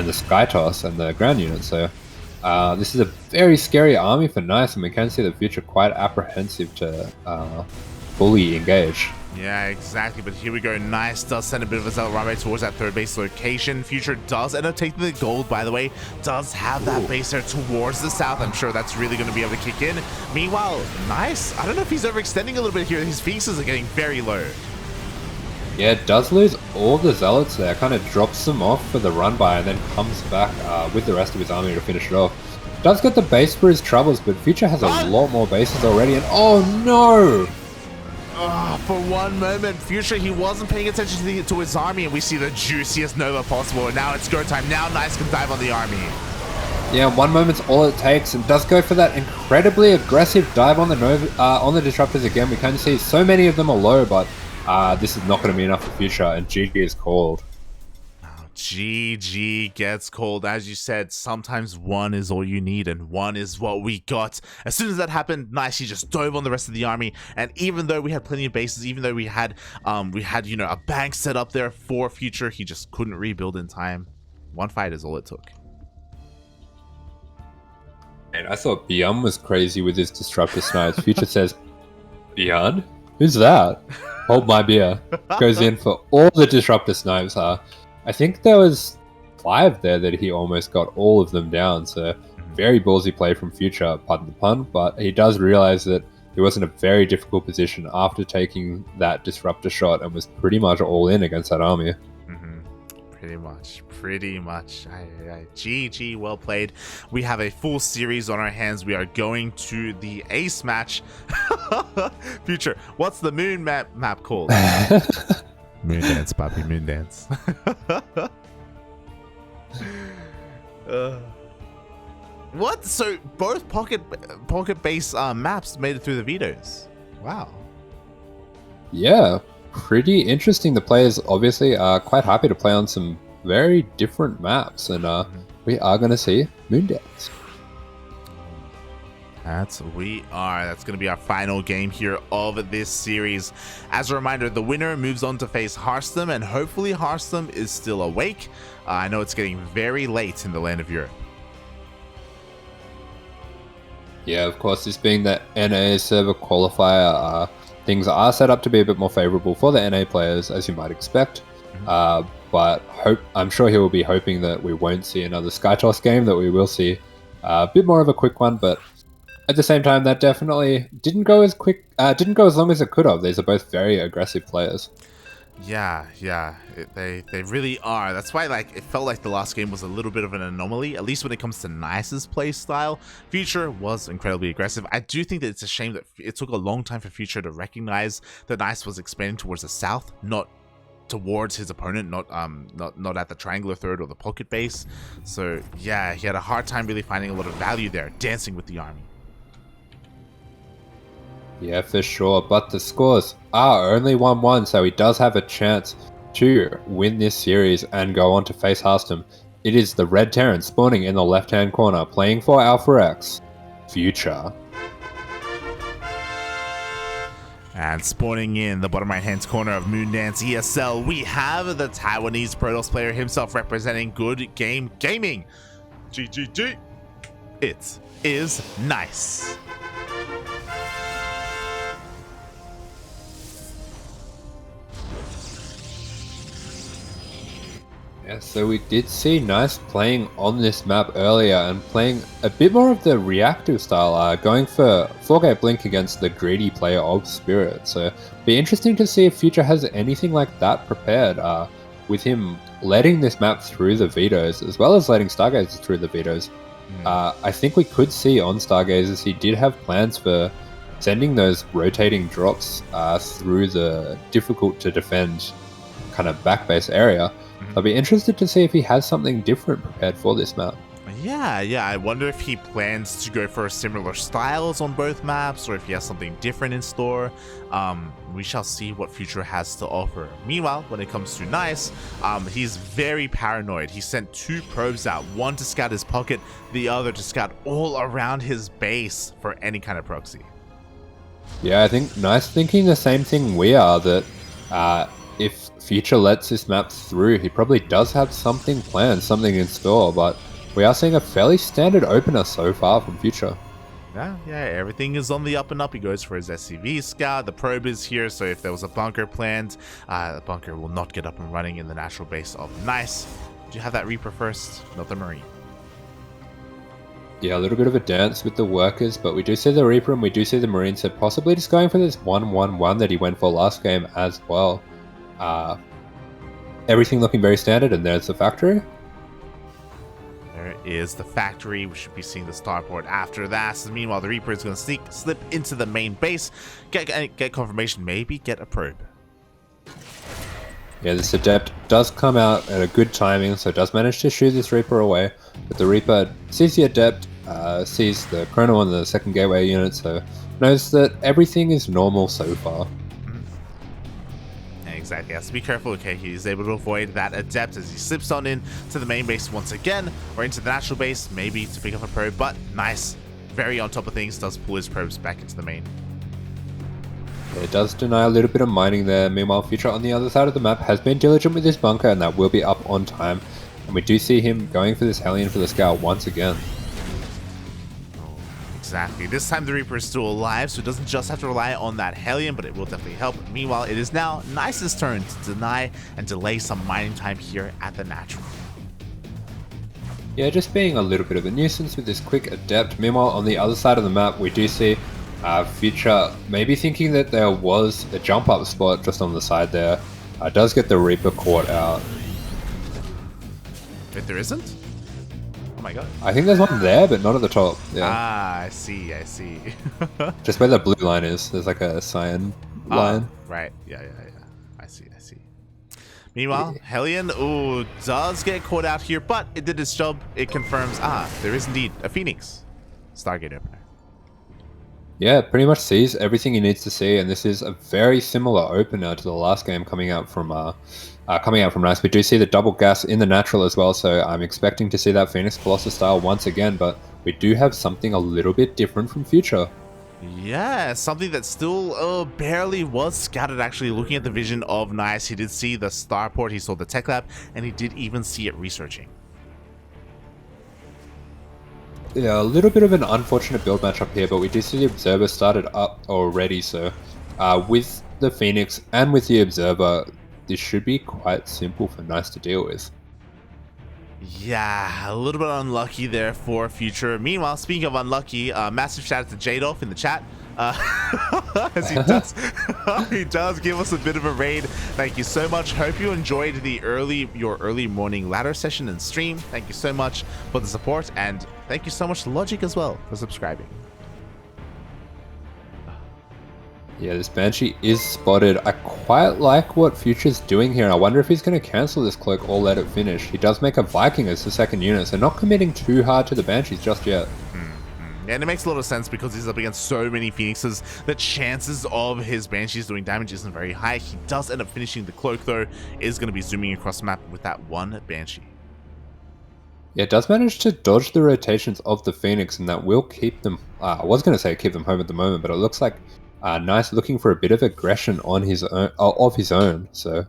the Sky Toss and the ground units. So this is a very scary army for Nice, and we can see the Future quite apprehensive to fully engage. Yeah, exactly. But here we go. Nice does send a bit of a Zealot runway towards that third base location. Future does end up taking the gold, by the way. Does have that base there towards the south. I'm sure that's really going to be able to kick in. Meanwhile, Nice, I don't know if he's overextending a little bit here. His Phoenixes are getting very low. Yeah, it does lose all the Zealots there. Kind of drops them off for the run by and then comes back with the rest of his army to finish it off. Does get the base for his troubles, but Future has a lot more bases already. And oh no! For one moment, Future, he wasn't paying attention to his army, and we see the juiciest Nova possible. And now it's go time. Now Nice can dive on the army. Yeah, 1 moment's all it takes, and does go for that incredibly aggressive dive on the Nova, on the disruptors again. We can see so many of them are low, but this is not going to be enough for Future, and GG is called. GG gets called. As you said, sometimes one is all you need, and one is what we got. As soon as that happened, Nice, he just dove on the rest of the army, and even though we had plenty of bases, even though we had you know, a bank set up there for Future, he just couldn't rebuild in time. One fight is all it took. And I thought Beyond was crazy with his disruptor snipes. Future says, Beyond? Who's that? Hold my beer. Goes in for all the disruptor snipes. I think there was 5 there that he almost got all of them down. So very ballsy play from Future, pardon the pun. But he does realize that he was in a very difficult position after taking that disruptor shot and was pretty much all in against that army. Pretty much. GG, well played. We have a full series on our hands. We are going to the ace match. Future, what's the moon map called? Moon dance, Poppy, moon dance. What? So both pocket base maps made it through the vetoes. Wow. Yeah, pretty interesting. The players obviously are quite happy to play on some very different maps, and we are going to see Moondance. That's going to be our final game here of this series. As a reminder, the winner moves on to face Hearthstone, and hopefully Hearthstone is still awake. I know it's getting very late in the land of Europe. Yeah, of course, this being the NA server qualifier, things are set up to be a bit more favorable for the NA players, as you might expect. But I'm sure he will be hoping that we won't see another SkyToss game, that we will see a bit more of a quick one. But at the same time, that definitely didn't go as long as it could have. These are both very aggressive players. Yeah, they really are. That's why, like, it felt like the last game was a little bit of an anomaly, at least when it comes to Nice's play style. Future was incredibly aggressive. I do think that it's a shame that it took a long time for Future to recognize that Nice was expanding towards the south, not towards his opponent, not at the triangular third or the pocket base. So yeah, he had a hard time really finding a lot of value there, dancing with the army. Yeah, for sure. But the scores are only 1-1, so he does have a chance to win this series and go on to face Harston. It is the Red Terran spawning in the left-hand corner, playing for Alpha X, Future. And spawning in the bottom right-hand corner of Moondance ESL, we have the Taiwanese Protoss player himself representing Good Game Gaming. GGG. It is Nice. Yeah, so we did see Nice playing on this map earlier and playing a bit more of the reactive style, going for 4-gate blink against the greedy player of Spirit. So be interesting to see if Future has anything like that prepared, with him letting this map through the vetoes as well as letting Stargazers through the vetoes. I think we could see on Stargazers he did have plans for sending those rotating drops through the difficult to defend kind of backbase area. I'll be interested to see if he has something different prepared for this map. Yeah, I wonder if he plans to go for similar styles on both maps or if he has something different in store. We shall see what Future has to offer. Meanwhile, when it comes to Nice, he's very paranoid. He sent 2 probes out, one to scout his pocket, the other to scout all around his base for any kind of proxy. Yeah, I think Nice thinking the same thing we are, that if Future lets this map through, he probably does have something planned, something in store, but we are seeing a fairly standard opener so far from Future. Yeah, everything is on the up and up. He goes for his SCV scout. The probe is here, so if there was a bunker planned, the bunker will not get up and running in the natural base of Nice. Do you have that Reaper first? Not the Marine. Yeah, a little bit of a dance with the workers, but we do see the Reaper and we do see the Marine, so possibly just going for this 1-1-1 that he went for last game as well. Everything looking very standard, and there's the factory. There is the factory. We should be seeing the starport after that. So meanwhile, the Reaper is going to slip into the main base, get confirmation, maybe get a probe. Yeah, this Adept does come out at a good timing, so it does manage to shoo this Reaper away. But the Reaper sees the Adept, sees the Chrono on the second gateway unit, so knows that everything is normal so far. Exactly, has to be careful. Okay, he's able to avoid that Adept as he slips on in to the main base once again, or into the natural base, maybe to pick up a probe, but Nice, very on top of things, does pull his probes back into the main. It does deny a little bit of mining there. Meanwhile, Future on the other side of the map has been diligent with his bunker, and that will be up on time. And we do see him going for this Hellion for the scout once again. Exactly. This time the Reaper is still alive, so it doesn't just have to rely on that Hellion, but it will definitely help. Meanwhile, it is now Nice's turn to deny and delay some mining time here at the natural. Yeah, just being a little bit of a nuisance with this quick Adept. Meanwhile, on the other side of the map, we do see Future maybe thinking that there was a jump up spot just on the side there. Does get the Reaper caught out. Wait, there isn't? Oh my god. I think there's one there, but not at the top. Yeah. Ah, I see. Just where the blue line is, there's like a cyan line. Right. Yeah. I see. Meanwhile, yeah. Hellion, does get caught out here, but it did its job. It confirms, there is indeed a Phoenix Stargate opener. Yeah, pretty much sees everything he needs to see, and this is a very similar opener to the last game coming out from Nice. We do see the double gas in the natural as well, so I'm expecting to see that Phoenix Colossus style once again, but we do have something a little bit different from Future. Yeah, something that still barely was scouted. Actually, looking at the vision of Nice, he did see the starport, he saw the tech lab, and he did even see it researching. Yeah, a little bit of an unfortunate build matchup here, but we do see the Observer started up already, so with the Phoenix and with the Observer, this should be quite simple for Nice to deal with. Yeah, a little bit unlucky there for Future. Meanwhile, speaking of unlucky, massive shout out to Jadolf in the chat. As he does, he does give us a bit of a raid. Thank you so much. Hope you enjoyed your early morning ladder session and stream. Thank you so much for the support, and thank you so much to Logic as well for subscribing. Yeah, this Banshee is spotted. I quite like what Future's doing here. I wonder if he's going to cancel this cloak or let it finish. He does make a Viking as the second unit, so not committing too hard to the Banshees just yet. And it makes a lot of sense because he's up against so many Phoenixes. The chances of his Banshees doing damage isn't very high. He does end up finishing the cloak though. Is going to be zooming across the map with that one Banshee. Yeah, it does manage to dodge the rotations of the Phoenix, and that will keep them... I was going to say keep them home at the moment, but it looks like Nice looking for a bit of aggression on his own, of his own. So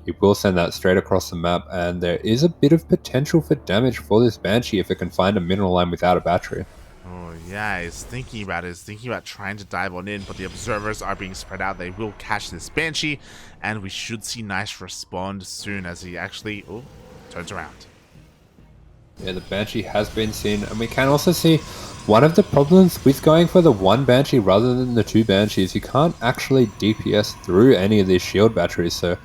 he will send that straight across the map, and there is a bit of potential for damage for this Banshee if it can find a mineral line without a battery. Oh yeah, he's thinking about it. He's thinking about trying to dive on in, but the observers are being spread out. They will catch this Banshee, and we should see Nice respond soon as he actually turns around. Yeah, the Banshee has been seen, and we can also see one of the problems with going for the one Banshee rather than the two Banshees. You can't actually DPS through any of these shield batteries, so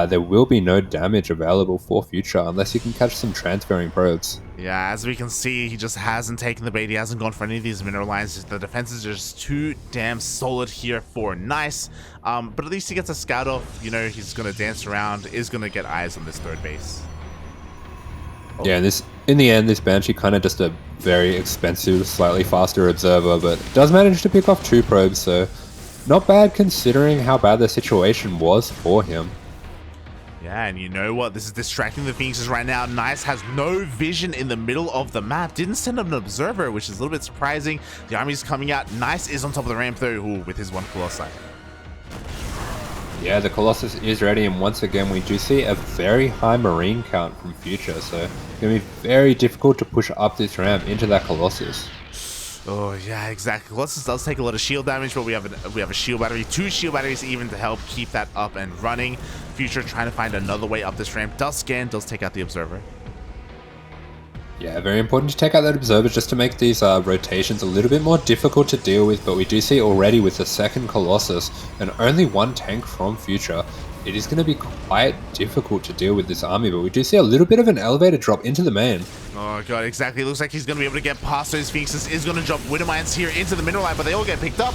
there will be no damage available for Future unless you can catch some transferring probes. Yeah, as we can see, he just hasn't taken the bait. He hasn't gone for any of these mineral lines. The defense is just too damn solid here for Nice. But at least he gets a scout off. You know, he's going to dance around, is going to get eyes on this third base. Yeah, in the end, this Banshee kind of just a very expensive, slightly faster observer, but does manage to pick off 2 probes, so not bad considering how bad the situation was for him. Yeah, and you know what? This is distracting the Phoenixes right now. Nice has no vision in the middle of the map. Didn't send up an observer, which is a little bit surprising. The army's coming out. Nice is on top of the ramp though, with his one Colossi. Yeah, the Colossus is ready, and once again we do see a very high Marine count from Future, so it's going to be very difficult to push up this ramp into that Colossus. Oh yeah, exactly. Colossus does take a lot of shield damage, but we have a shield battery, 2 shield batteries even to help keep that up and running. Future trying to find another way up this ramp. Does scan, does take out the observer. Yeah, very important to take out that observer just to make these rotations a little bit more difficult to deal with, but we do see already with the second Colossus and only 1 tank from Future, it is going to be quite difficult to deal with this army, but we do see a little bit of an elevator drop into the main. Oh god, exactly. It looks like he's going to be able to get past those Phoenixes. Is going to drop Widow Mines here into the mineral line, but they all get picked up.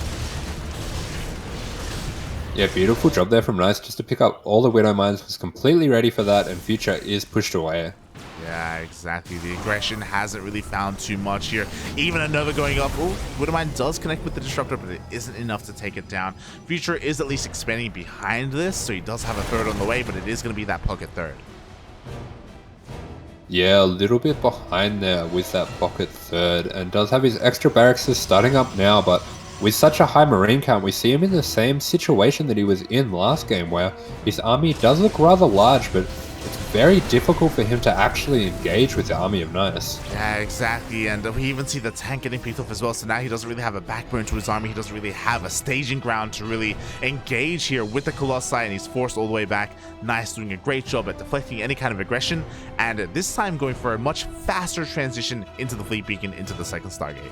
Yeah, beautiful job there from Nice just to pick up all the Widow Mines. Was completely ready for that, and Future is pushed away. Yeah, exactly. The aggression hasn't really found too much here. Even a Nova going up. Oh, Widowmine does connect with the Disruptor, but it isn't enough to take it down. Future is at least expanding behind this, so he does have a third on the way, but it is going to be that pocket third. Yeah, a little bit behind there with that pocket third, and does have his extra barracks starting up now, but with such a high Marine count, we see him in the same situation that he was in last game, where his army does look rather large, but it's very difficult for him to actually engage with the army of Nice. Yeah, exactly, and we even see the tank getting picked off as well, so now he doesn't really have a backbone to his army. He doesn't really have a staging ground to really engage here with the Colossi, and he's forced all the way back. Nice doing a great job at deflecting any kind of aggression, and this time going for a much faster transition into the fleet beacon, into the second Stargate.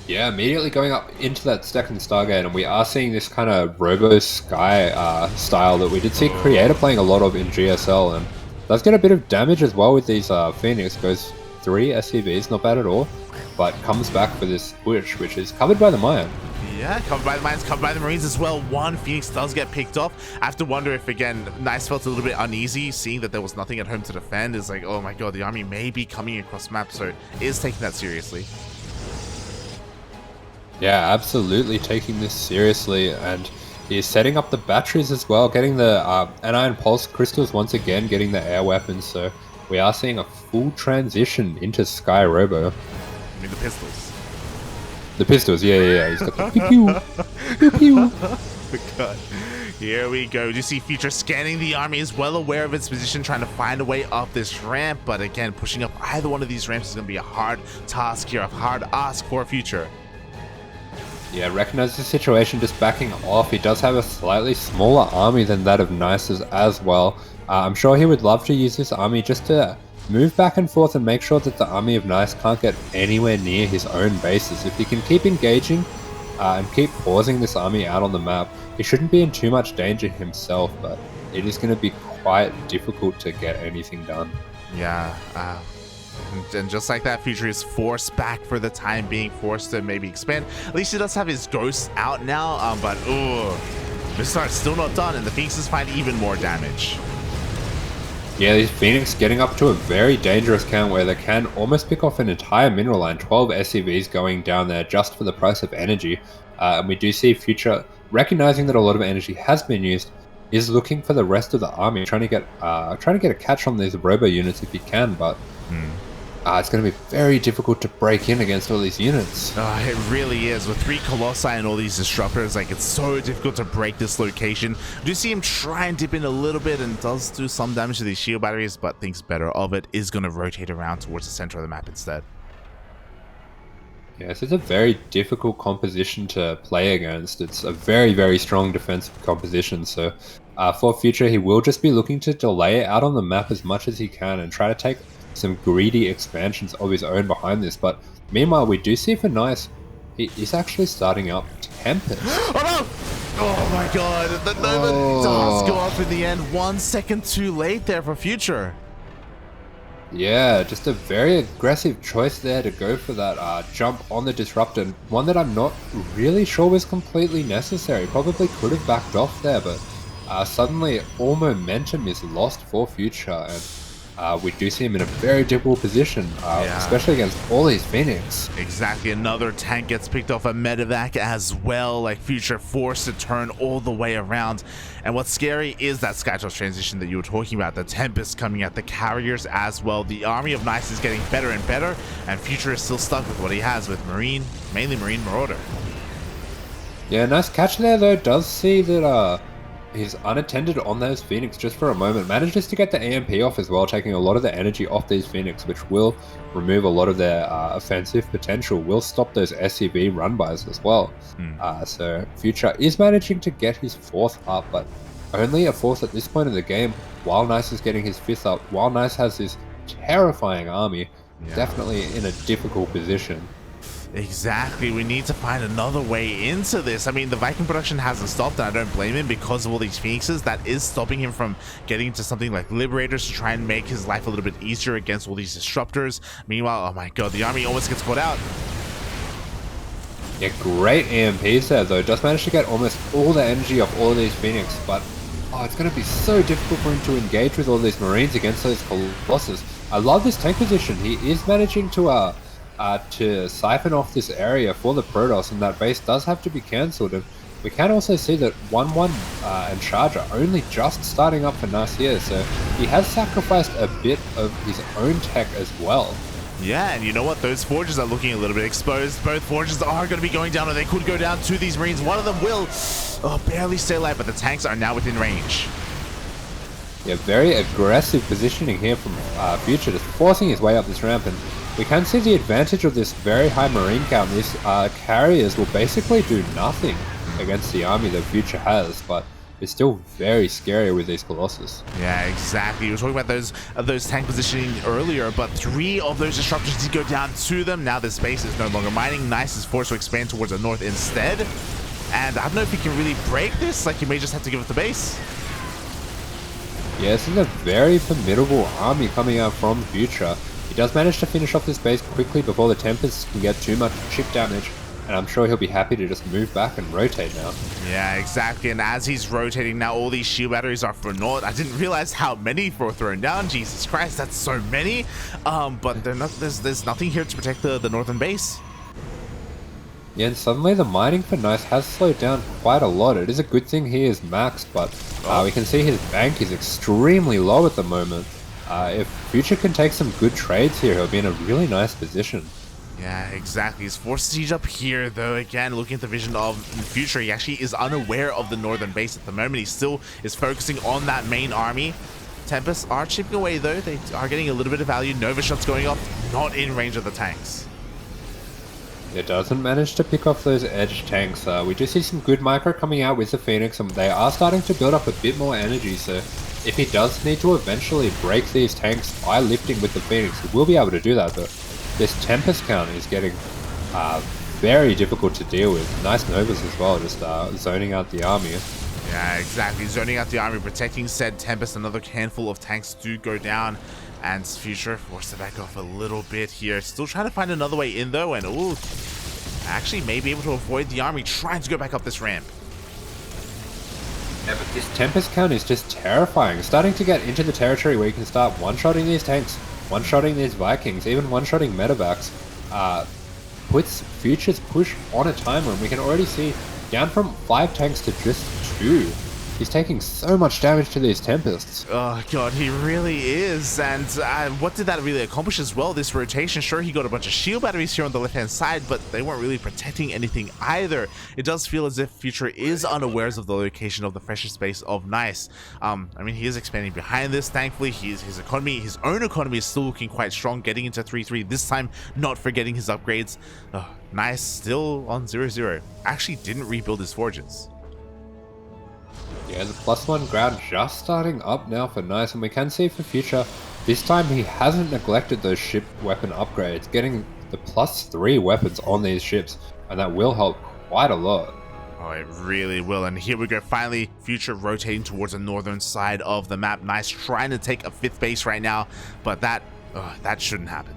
Yeah, immediately going up into that second Stargate, and we are seeing this kind of Robo Sky style that we did see Creator playing a lot of in GSL, and does get a bit of damage as well with these Phoenix. Goes 3 SCVs, not bad at all, but comes back for this push, which is covered by the mine. Yeah, covered by the mines, covered by the Marines as well. 1 Phoenix does get picked off. I have to wonder if, again, Nice felt a little bit uneasy seeing that there was nothing at home to defend. It's like, oh my god, the army may be coming across map, so it is taking that seriously. Yeah, absolutely taking this seriously, and he's setting up the batteries as well, getting the Anion Pulse Crystals once again, getting the air weapons, so we are seeing a full transition into Sky Robo. I mean the pistols. The pistols, yeah, he's got the pew pew, pew pew. God. Here we go. You see Future scanning the army, is well aware of its position, trying to find a way up this ramp, but again, pushing up either one of these ramps is going to be a hard task here, a hard ask for Future. Yeah, recognize the situation, just backing off. He does have a slightly smaller army than that of Nice's as well. I'm sure he would love to use this army just to move back and forth and make sure that the army of Nice can't get anywhere near his own bases. If he can keep engaging and keep pausing this army out on the map, he shouldn't be in too much danger himself, but it is going to be quite difficult to get anything done. Yeah, and just like that, Future is forced back for the time being, forced to maybe expand. At least he does have his ghosts out now, but this start's still not done, and the Phoenixes find even more damage. Yeah, these Phoenix getting up to a very dangerous count where they can almost pick off an entire mineral line. 12 SCVs going down there just for the price of energy. And we do see Future, recognizing that a lot of energy has been used, is looking for the rest of the army, trying to get a catch on these robo units if he can, but it's going to be very difficult to break in against all these units. It really is. With 3 Colossi and all these disruptors, like, it's so difficult to break this location. We do see him try and dip in a little bit and does do some damage to these shield batteries, but thinks better of it, is going to rotate around towards the center of the map instead. Yes, it's a very difficult composition to play against. It's a very, very strong defensive composition, so for Future, he will just be looking to delay out on the map as much as he can and try to take some greedy expansions of his own behind this. But meanwhile, we do see for Nice, he is actually starting up Tempest. Oh no! Oh my god, the Nova does go up in the end. 1 second too late there for Future. Yeah, just a very aggressive choice there to go for that jump on the Disruptor. One that I'm not really sure was completely necessary. Probably could have backed off there, but suddenly all momentum is lost for Future, and we do see him in a very difficult position, especially against all these Phoenix. Exactly, another tank gets picked off a medevac as well, like Future forced to turn all the way around. And what's scary is that Skytoss transition that you were talking about, the Tempest coming at the carriers as well. The army of Nice is getting better and better, and Future is still stuck with what he has with Marine, mainly Marine Marauder. Yeah, nice catch there though. Does see that he's unattended on those Phoenix just for a moment. Manages to get the EMP off as well, taking a lot of the energy off these Phoenix, which will remove a lot of their offensive potential, will stop those SCV run-bys as well. So Future is managing to get his 4th up, but only a 4th at this point in the game, while Nice is getting his 5th up, while Nice has this terrifying army, definitely in a difficult position. Exactly, we need to find another way into this. I mean, the Viking production hasn't stopped, and I don't blame him because of all these Phoenixes. That is stopping him from getting into something like Liberators to try and make his life a little bit easier against all these Disruptors. Meanwhile, oh my god, the army almost gets caught out. Yeah, great EMPs there though. Just managed to get almost all the energy off all of these Phoenix, but it's going to be so difficult for him to engage with all these Marines against those Colossus. I love this tank position. He is managing to siphon off this area for the Protoss, and that base does have to be cancelled. And we can also see that 1-1 and Charge are only just starting up for Nice here, so he has sacrificed a bit of his own tech as well. Yeah, and you know what? Those forges are looking a little bit exposed. Both forges are going to be going down, or they could go down to these Marines. One of them will barely stay alive, but the tanks are now within range. Yeah, very aggressive positioning here from Future, just forcing his way up this ramp, and we can see the advantage of this very high Marine count. These carriers will basically do nothing against the army that Future has, but it's still very scary with these Colossus. Yeah, exactly. We were talking about those tank positioning earlier, but 3 of those Disruptors did go down to them. Now this base is no longer mining. Nice is forced to expand towards the north instead. And I don't know if he can really break this. Like, he may just have to give up the base. Yeah, this is a very formidable army coming out from Future. He does manage to finish off this base quickly before the Tempest can get too much chip damage, and I'm sure he'll be happy to just move back and rotate now. Yeah, exactly, and as he's rotating now, all these shield batteries are for naught. I didn't realize how many were thrown down. Jesus Christ, that's so many. But there's nothing here to protect the northern base. Yeah, and suddenly the mining for Nice has slowed down quite a lot. It is a good thing he is maxed, but we can see his bank is extremely low at the moment. If Future can take some good trades here, he'll be in a really nice position. Yeah, exactly. He's forced to siege up here, though. Again, looking at the vision of the Future, he actually is unaware of the northern base at the moment. He still is focusing on that main army. Tempests are chipping away, though. They are getting a little bit of value. Nova shots going off, not in range of the tanks. It doesn't manage to pick off those edge tanks. We do see some good micro coming out with the Phoenix, and they are starting to build up a bit more energy, so if he does need to eventually break these tanks by lifting with the Phoenix, he will be able to do that, but this Tempest count is getting very difficult to deal with. Nice Novas as well, just zoning out the army. Yeah, exactly. Zoning out the army, protecting said Tempest. Another handful of tanks do go down, and Future forced to back off a little bit here. Still trying to find another way in though, and ooh, actually may be able to avoid the army trying to go back up this ramp. Yeah, but this Tempest count is just terrifying. Starting to get into the territory where you can start one-shotting these tanks, one-shotting these Vikings, even one-shotting medevacs. Puts Future's push on a timer, and we can already see down from 5 tanks to just 2. He's taking so much damage to these Tempests. Oh god, he really is. And what did that really accomplish as well, this rotation? Sure, he got a bunch of shield batteries here on the left hand side, but they weren't really protecting anything either. It does feel as if Future is unawares of the location of the freshest space of Nice. I mean, he is expanding behind this, thankfully. His own economy is still looking quite strong, getting into 3-3 this time, not forgetting his upgrades. Nice, still on 0-0. Actually didn't rebuild his forges. Yeah, the +1 ground just starting up now for Nice, and we can see for Future, this time he hasn't neglected those ship weapon upgrades, getting the +3 weapons on these ships, and that will help quite a lot. Oh, it really will. And here we go, finally, Future rotating towards the northern side of the map. Nice trying to take a 5th base right now, but that shouldn't happen.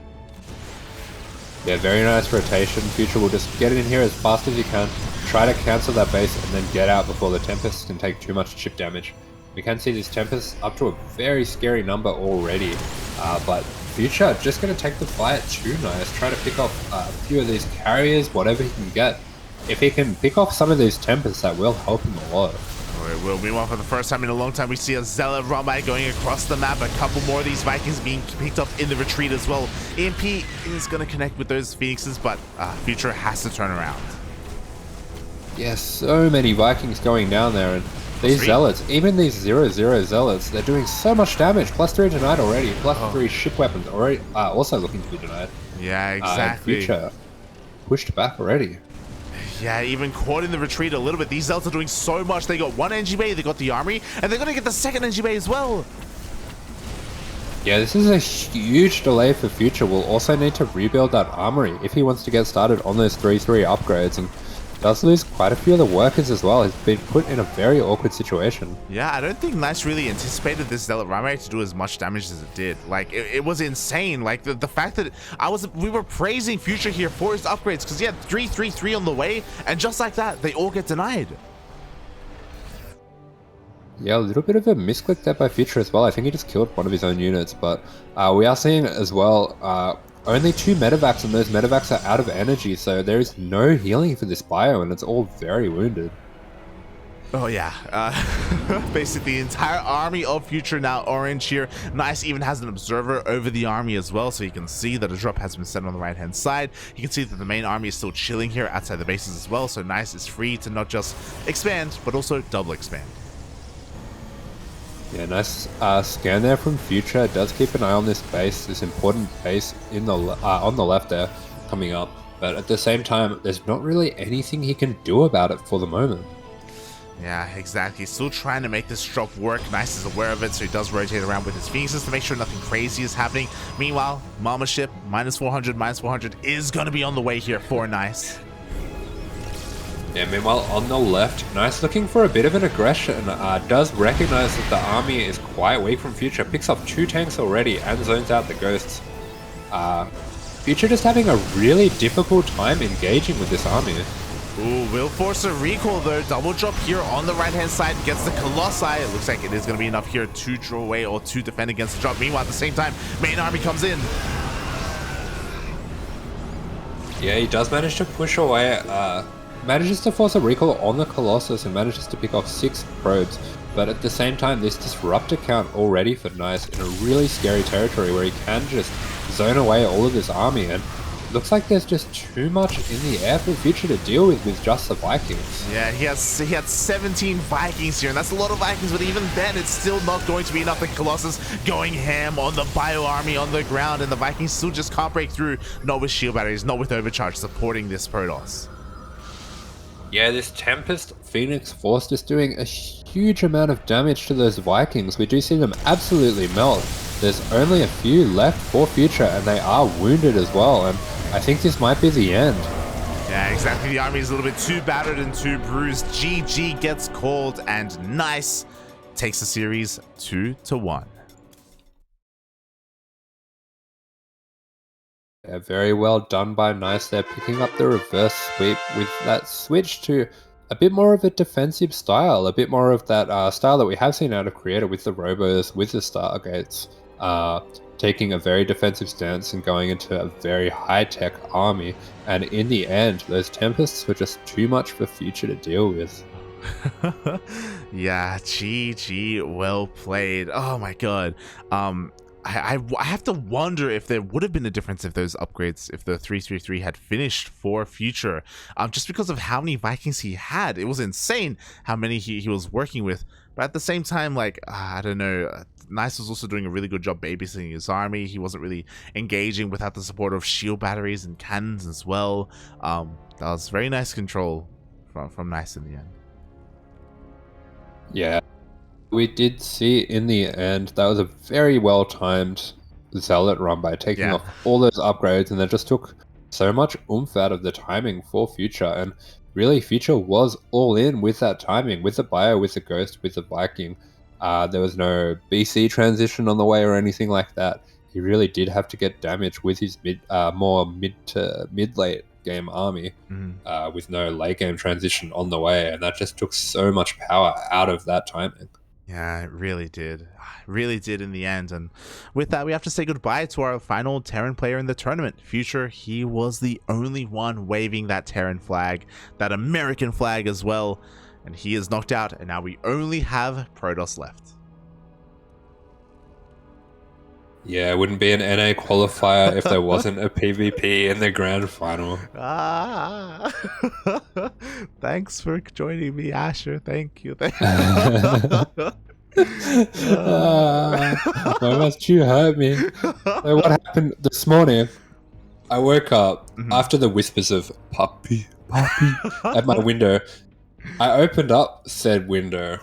Yeah, very nice rotation. Future will just get in here as fast as he can, try to cancel that base, and then get out before the Tempest can take too much chip damage. We can see this Tempest up to a very scary number already, but Future just going to take the fight too Nice, try to pick off a few of these carriers, whatever he can get. If he can pick off some of these Tempests, that will help him a lot. It will. Meanwhile, for the first time in a long time, we see a Zealot Rumbai going across the map. A couple more of these Vikings being picked up in the retreat as well. EMP is going to connect with those Phoenixes, but Future has to turn around. Yes, so many Vikings going down there, and these Zealots, even these 0-0 Zealots, they're doing so much damage. +3 denied already, +3 ship weapons already also looking to be denied. Yeah, exactly. Future pushed back already. Yeah, even caught in the retreat a little bit. These Zealots are doing so much. They got 1 NG Bay, they got the army, and they're going to get the 2nd NG Bay as well. Yeah, this is a huge delay for Future. We'll also need to rebuild that armory if he wants to get started on those 3-3 upgrades, and does lose quite a few of the workers as well. He's been put in a very awkward situation. Yeah, I don't think Nice really anticipated this Zealot Rumbai to do as much damage as it did. Like, it was insane. Like, the fact that we were praising Future here for his upgrades, because he had 3-3-3 on the way, and just like that, they all get denied. Yeah, a little bit of a misclick there by Future as well. I think he just killed one of his own units, but we are seeing as well only 2 medevacs, and those medevacs are out of energy, so there is no healing for this bio, and it's all very wounded. Oh yeah, basically the entire army of Future now orange here. Nice even has an observer over the army as well, so you can see that a drop has been set on the right hand side. You can see that the main army is still chilling here outside the bases as well, so Nice is free to not just expand, but also double expand. Yeah, nice scan there from Future. Does keep an eye on this base, this important base in the on the left there coming up. But at the same time, there's not really anything he can do about it for the moment. Yeah, exactly. Still trying to make this drop work. Nice is aware of it, so he does rotate around with his Phoenixes to make sure nothing crazy is happening. Meanwhile, Mama Ship, -400 is going to be on the way here for Nice. Yeah, meanwhile, on the left, Nice looking for a bit of an aggression, does recognize that the army is quite weak from Future, picks up 2 tanks already and zones out the ghosts. Future just having a really difficult time engaging with this army. Ooh, will force a recall though. Double drop here on the right hand side, gets the Colossi. It looks like it is going to be enough here to draw away or to defend against the drop. Meanwhile, at the same time, main army comes in. Yeah, he does manage to push away, manages to force a recall on the Colossus and manages to pick off 6 probes, but at the same time this disruptor count already for Nice in a really scary territory where he can just zone away all of this army, and looks like there's just too much in the air for Future to deal with just the Vikings. Yeah, he had 17 Vikings here, and that's a lot of Vikings, but even then, it's still not going to be enough. The Colossus going ham on the Bio Army on the ground, and the Vikings still just can't break through, not with shield batteries, not with overcharge, supporting this Protoss. Yeah, this Tempest Phoenix Force is doing a huge amount of damage to those Vikings. We do see them absolutely melt. There's only a few left for Future, and they are wounded as well, and I think this might be the end. Yeah, exactly. The army is a little bit too battered and too bruised. GG gets called, and Nice takes the series 2-1. Yeah, very well done by Nice there, picking up the reverse sweep with that switch to a bit more of a defensive style, a bit more of that style that we have seen out of Creator with the Robos, with the Stargates, taking a very defensive stance and going into a very high-tech army. And in the end, those Tempests were just too much for Future to deal with. Yeah, GG, well played. Oh my god. I have to wonder if there would have been a difference if those upgrades, if the 333 had finished for Future, just because of how many Vikings he had. It was insane how many he was working with, but at the same time, like, I don't know, Nice was also doing a really good job babysitting his army. He wasn't really engaging without the support of shield batteries and cannons as well. That was very nice control from Nice in the end. Yeah. We did see in the end that was a very well timed Zealot run by taking off all those upgrades, and that just took so much oomph out of the timing for Future. And really, Future was all in with that timing, with the Bio, with the Ghost, with the Viking. There was no BC transition on the way or anything like that. He really did have to get damage with his more mid to mid late game army, with no late game transition on the way, and that just took so much power out of that timing. Yeah, it really did. It really did in the end. And with that, we have to say goodbye to our final Terran player in the tournament. Future, he was the only one waving that Terran flag, that American flag as well. And he is knocked out, and now we only have Protoss left. Yeah, it wouldn't be an NA qualifier if there wasn't a PvP in the grand final. Thanks for joining me, Asher. Thank you. Why must you hurt me? So what happened this morning? I woke up after the whispers of puppy, puppy at my window. I opened up said window.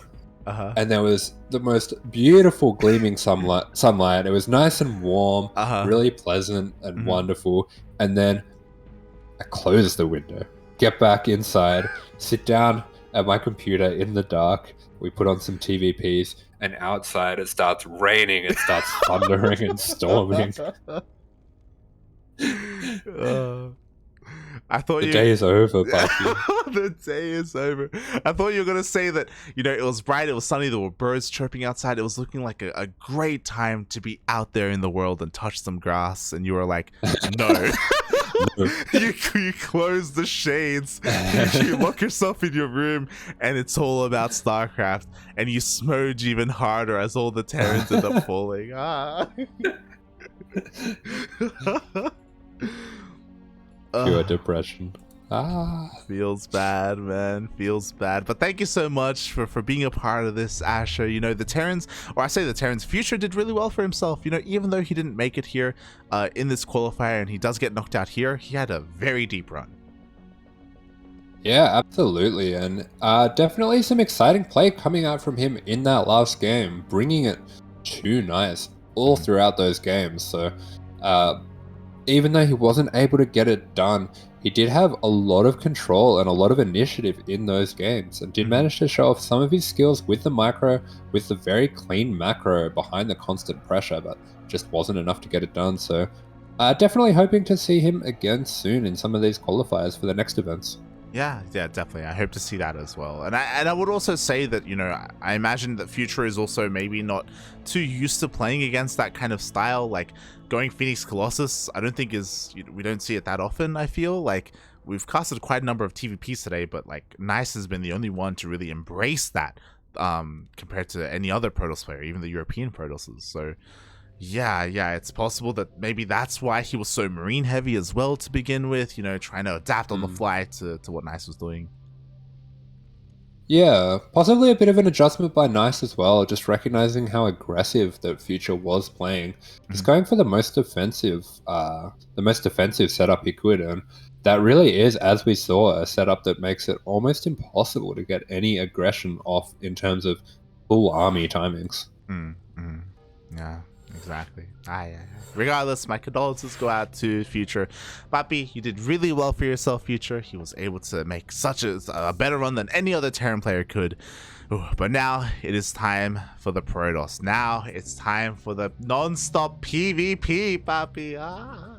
And there was the most beautiful gleaming sunlight. It was nice and warm, really pleasant and wonderful. And then I closed the window, get back inside, sit down at my computer in the dark. We put on some TvPs, and outside it starts raining, it starts thundering and storming. I thought the day is over, Bucky. The day is over. I thought you were gonna say that, it was bright, it was sunny, there were birds chirping outside. It was looking like a great time to be out there in the world and touch some grass, and you were like, no. You close the shades, you lock yourself in your room, and it's all about StarCraft, and you smudge even harder as all the Terrans end up falling. Pure depression. Feels bad, man. Feels bad. But thank you so much for being a part of this, Asher. The Terrans, or I say the Terrans, Future did really well for himself. Even though he didn't make it here in this qualifier, and he does get knocked out here, he had a very deep run. Yeah, absolutely. And definitely some exciting play coming out from him in that last game, bringing it to Nice all throughout those games. So even though he wasn't able to get it done, he did have a lot of control and a lot of initiative in those games, and did manage to show off some of his skills with the micro, with the very clean macro behind the constant pressure, but just wasn't enough to get it done. So definitely hoping to see him again soon in some of these qualifiers for the next events. Yeah, definitely. I hope to see that as well. And I would also say that, I imagine that Future is also maybe not too used to playing against that kind of style. Like, going Phoenix Colossus, I don't think we don't see it that often, I feel. Like, we've casted quite a number of TvPs today, but, like, Nice has been the only one to really embrace that compared to any other Protoss player, even the European Protosses. So, Yeah, it's possible that maybe that's why he was so marine heavy as well to begin with, you know, trying to adapt on the fly to what Nice was doing. Yeah, possibly a bit of an adjustment by Nice as well, just recognizing how aggressive the Future was playing. Just going for the most defensive setup he could, and that really is, as we saw, a setup that makes it almost impossible to get any aggression off in terms of full army timings. Yeah, exactly. Regardless, my condolences go out to Future. Papi, you did really well for yourself, Future. He was able to make such a better run than any other Terran player could. Ooh, but now it is time for the Protoss. Now it's time for the non-stop PvP, Papi.